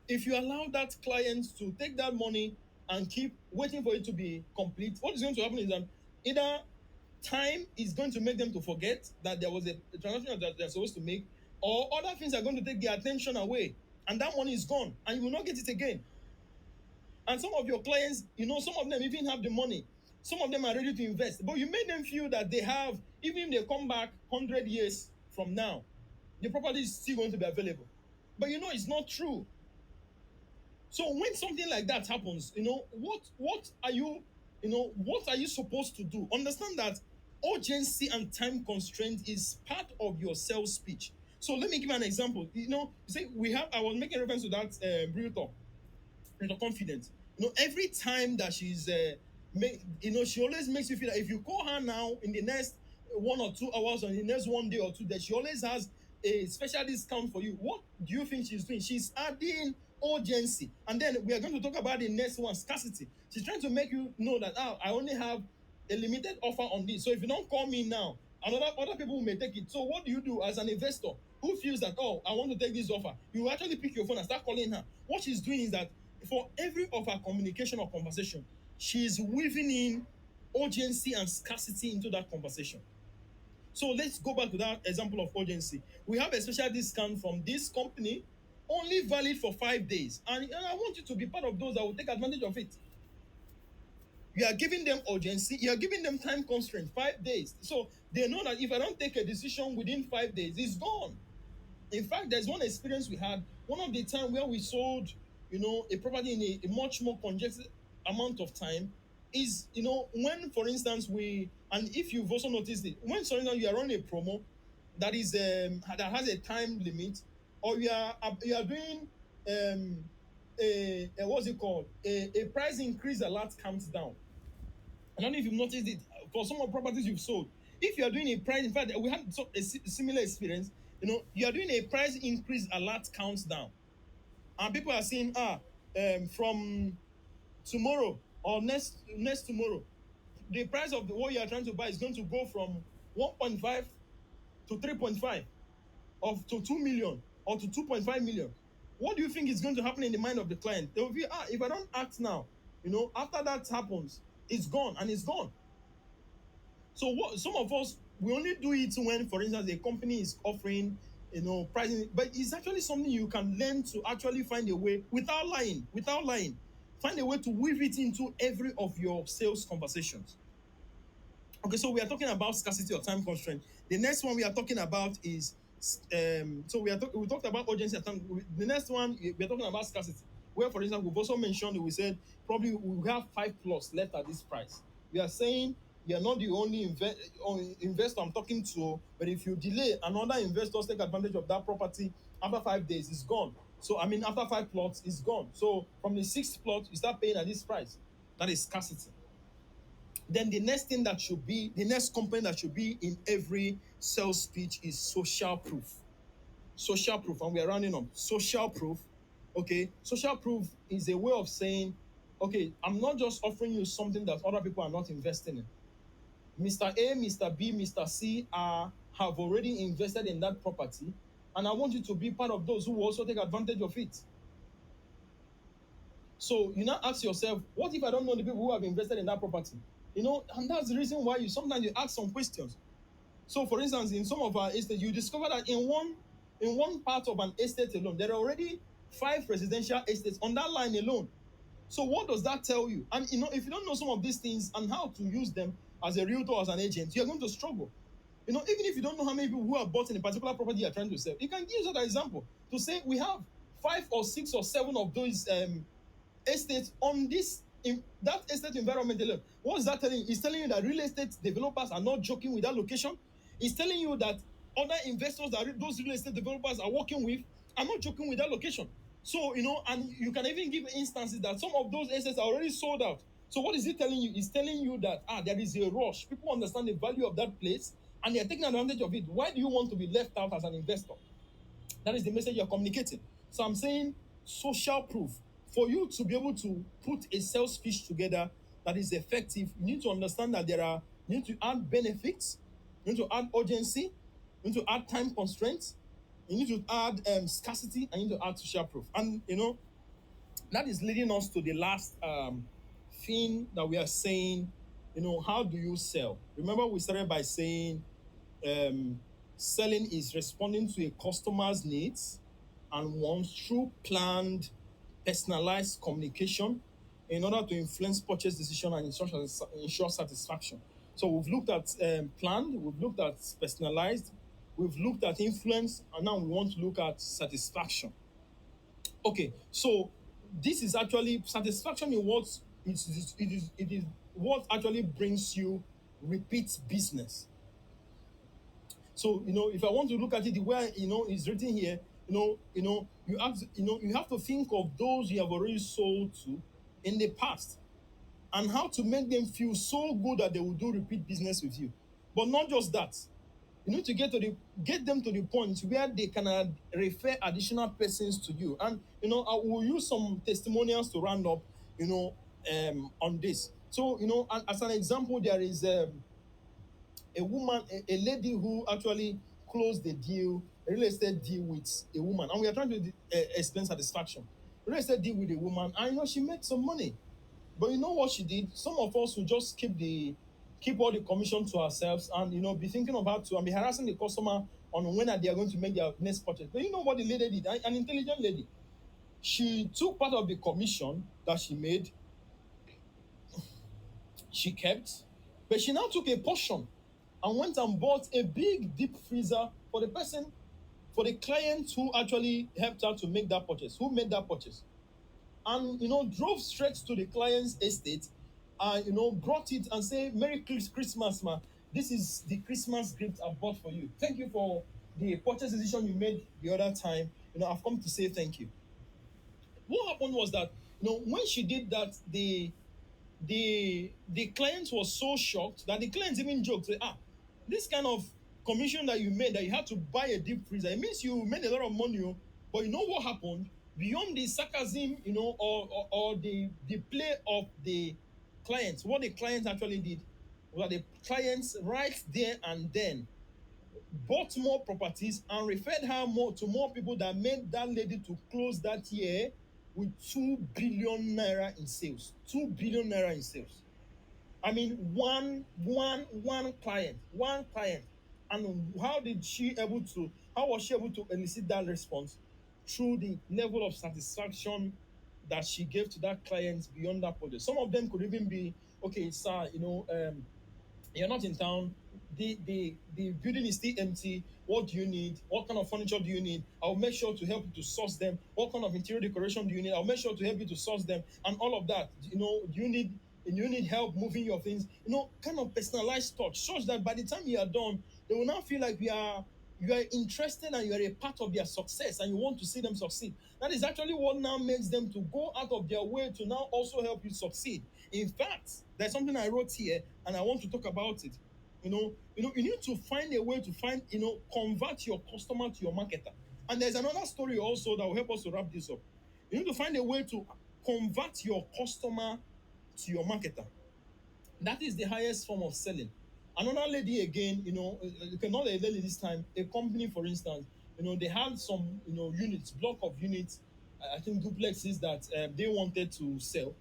if you allow that client to take that money and keep waiting for it to be complete, what is going to happen is that either time is going to make them to forget that there was a transaction that they're supposed to make, or other things are going to take their attention away, and that money is gone, and you will not get it again. And some of your clients, some of them even have the money. Some of them are ready to invest. But you made them feel that they have, even if they come back 100 years from now, the property is still going to be available. But it's not true. So when something like that happens, what are you supposed to do? Understand that urgency and time constraint is part of your sales speech. So let me give an example. You say I was making reference to that realtor confident. Every time that she's, she always makes you feel that if you call her now in the next 1 or 2 hours, or in the next one day or two, that she always has a special discount for you. What do you think she's doing? She's adding urgency. And then we are going to talk about the next one, scarcity. She's trying to make you know that, I only have a limited offer on this. So if you don't call me now, other people may take it. So what do you do as an investor who feels that, I want to take this offer? You actually pick your phone and start calling her. What she's doing is that for every of her communication or conversation, she's weaving in urgency and scarcity into that conversation. So let's go back to that example of urgency. We have a special discount from this company, only valid for 5 days. And I want you to be part of those that will take advantage of it. You are giving them urgency, you are giving them time constraint, 5 days. So they know that if I don't take a decision within 5 days, it's gone. In fact, there's one experience we had, one of the time where we sold, a property in a much more congested amount of time, is, when, for instance, and if you've also noticed it, when, for instance, you are running a promo, that is that has a time limit, or you are doing a what's it called, a price increase a lot comes down. I don't know if you've noticed it for some of the properties you've sold. If you are doing a price, in fact, we had similar experience. You are doing a price increase, a lot counts down, and people are saying, from tomorrow or next tomorrow, the price of what you are trying to buy is going to go from 1.5 to 3.5, of to 2 million or to 2.5 million. What do you think is going to happen in the mind of the client? They will be, if I don't act now, after that happens, it's gone and it's gone. So what some of us, we only do it when, for instance, a company is offering, pricing, but it's actually something you can learn to actually find a way without lying, find a way to weave it into every of your sales conversations. Okay, so we are talking about scarcity or time constraint. The next one we are talking about is so we talked about urgency and time. The next one we are talking about scarcity. Where, for instance, we've also mentioned, we said probably we have 5 plots left at this price. We are saying you are not the only investor I'm talking to, but if you delay, another investors take advantage of that property. After 5 days, it's gone. So I mean, after 5 plots, it's gone. So from the sixth plot, you start paying at this price. That is scarcity. Then the next component that should be in every sales speech is social proof. Social proof, and we are rounding up. Social proof, okay. Social proof is a way of saying, okay, I'm not just offering you something that other people are not investing in. Mr. A, Mr. B, Mr. C have already invested in that property, and I want you to be part of those who will also take advantage of it. So you now ask yourself, what if I don't know the people who have invested in that property? And that's the reason why you sometimes you ask some questions. So, for instance, in some of our estates, you discover that in one part of an estate alone, there are already 5 residential estates on that line alone. So, what does that tell you? And if you don't know some of these things and how to use them as a realtor, as an agent, you're going to struggle. Even if you don't know how many people who have bought in a particular property you're trying to sell, you can use that example to say we have 5 or 6 or 7 of those estate on this in that estate environment alone. What is that telling you? It's telling you that real estate developers are not joking with that location. It's telling you that other investors that those real estate developers are working with are not joking with that location. So, and you can even give instances that some of those estates are already sold out. So what is it telling you? It's telling you that there is a rush. People understand the value of that place and they're taking advantage of it. Why do you want to be left out as an investor? That is the message you're communicating. So I'm saying social proof. For you to be able to put a sales pitch together that is effective, you need to understand that you need to add benefits, you need to add urgency, you need to add time constraints, you need to add scarcity, and you need to add social proof. And that is leading us to the last thing that we are saying. How do you sell? Remember, we started by saying um, selling is responding to a customer's needs and wants through planned, personalized communication in order to influence purchase decision and ensure satisfaction. So we've looked at planned, we've looked at personalized, we've looked at influence, and now we want to look at satisfaction. Okay, so this is actually satisfaction in what it is what actually brings you repeat business. So if I want to look at it the way it's written here, you have to think of those you have already sold to in the past and how to make them feel so good that they will do repeat business with you. But not just that. You need to get them to the point where they can refer additional persons to you. And I will use some testimonials to round up, on this. So as an example, there is a woman, a lady who actually closed the deal, a real estate deal with a woman, and we are trying to explain satisfaction. Real estate deal with a woman, and she made some money. But you know what she did? Some of us will just keep all the commission to ourselves, and be thinking about to and be harassing the customer on when they are going to make their next purchase. But you know what the lady did? An intelligent lady. She took part of the commission that she made, she kept, but she now took a portion and went and bought a big deep freezer for the person, for the client who actually helped her to make that purchase, who made that purchase, and drove straight to the client's estate and brought it and say, "Merry Christmas, ma. This is the Christmas gift I bought for you. Thank you for the purchase decision you made the other time. I've come to say thank you. What happened was that, when she did that, the client was so shocked that the client even joked, say, this kind of commission that you made, that you had to buy a deep freezer, it means you made a lot of money. Oh. But you know what happened? Beyond the sarcasm, or the play of the clients, what the clients actually did was that the clients right there and then bought more properties and referred her more to more people, that made that lady to close that year with 2 billion naira in sales. 2 billion naira in sales. I mean, one client, one client. And how was she able to elicit that response? Through the level of satisfaction that she gave to that client beyond that project. Some of them could even be, okay, sir, you're not in town. The building is still empty. What do you need? What kind of furniture do you need? I'll make sure to help you to source them. What kind of interior decoration do you need? I'll make sure to help you to source them, and all of that. Do you need help moving your things? Kind of personalized touch, such that by the time you are done, they will now feel like you are interested, and you are a part of their success, and you want to see them succeed. That is actually what now makes them to go out of their way to now also help you succeed. In fact, there's something I wrote here, and I want to talk about it. You need to find a way to convert your customer to your marketer. And there's another story also that will help us to wrap this up. You need to find a way to convert your customer to your marketer. That is the highest form of selling. Another lady again, okay, not a lady this time, a company, for instance, they had some, units, block of units, I think duplexes that they wanted to sell.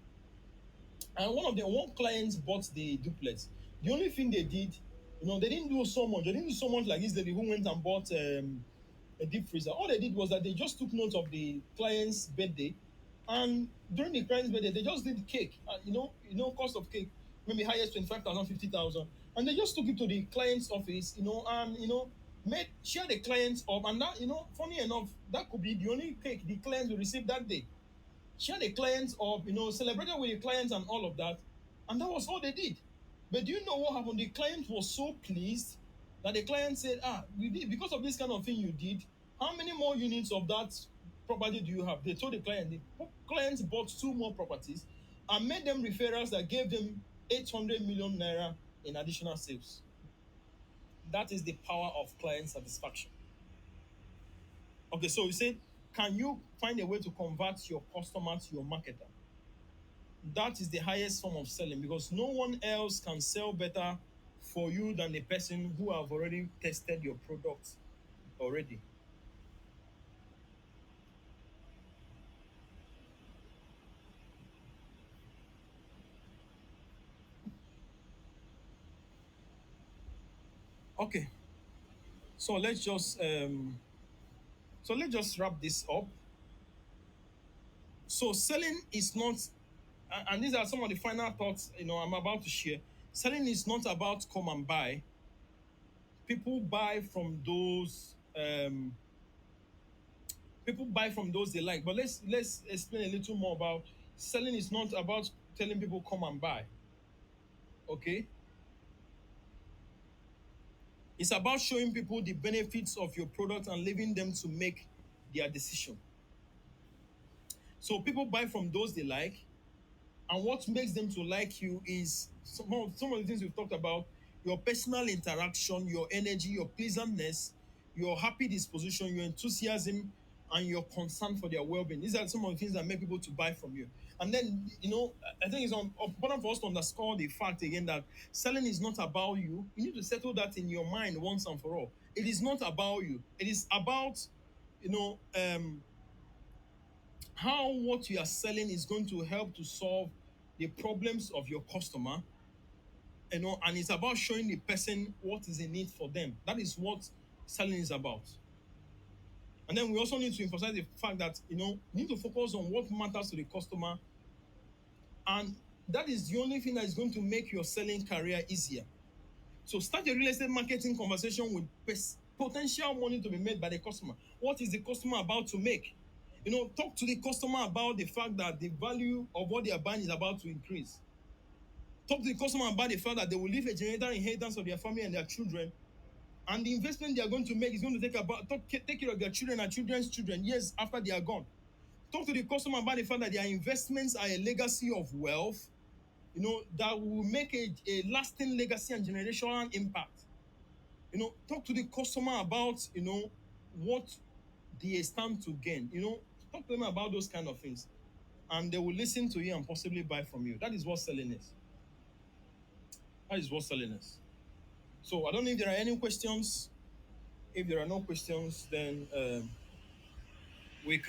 And one client bought the duplex. The only thing they did, they didn't do so much. They didn't do so much like this lady who went and bought a deep freezer. All they did was that they just took note of the client's birthday, and during the client's birthday, they just did cake. Cost of cake, maybe highest 25,000, 50,000, and they just took it to the client's office, and made share the clients up, and that, funny enough, that could be the only cake the client will receive that day. Share the clients up, celebrated with the clients and all of that, and that was all they did. But do you know what happened? The client was so pleased that the client said, we did, because of this kind of thing you did, how many more units of that property do you have? They told the client. The client bought two more properties and made them referrals that gave them 800 million naira in additional sales. That is the power of client satisfaction. Okay, so you said, can you find a way to convert your customer to your marketer? That is the highest form of selling, because no one else can sell better for you than the person who have already tested your product already. Okay, so let's just wrap this up. So selling is not, and these are some of the final thoughts I'm about to share. Selling is not about come and buy. People buy from those they like. But let's explain a little more about selling. Is not about telling people come and buy. Okay, it's about showing people the benefits of your product and leaving them to make their decision. So people buy from those they like, and what makes them to like you is some of the things we've talked about: your personal interaction, your energy, your pleasantness, your happy disposition, your enthusiasm, and your concern for their well-being. These are some of the things that make people to buy from you. And then, I think it's important for us to underscore the fact again that selling is not about you. You need to settle that in your mind once and for all. It is not about you. It is about, you know um how what you are selling is going to help to solve the problems of your customer, and it's about showing the person what is in it for them. That is what selling is about. And then we also need to emphasize the fact that you need to focus on what matters to the customer, and that is the only thing that is going to make your selling career easier. So start a real estate marketing conversation with potential money to be made by the customer. What is the customer about to make? Talk to the customer about the fact that the value of what they are buying is about to increase. Talk to the customer about the fact that they will leave a generational inheritance of their family and their children, and the investment they are going to make is going to take care of their children and children's children years after they are gone. Talk to the customer about the fact that their investments are a legacy of wealth, that will make a lasting legacy and generational impact. Talk to the customer about, what they stand to gain. Talk to them about those kind of things, and they will listen to you and possibly buy from you. That is what selling is. That is what selling is. So I don't know if there are any questions. If there are no questions, then we can.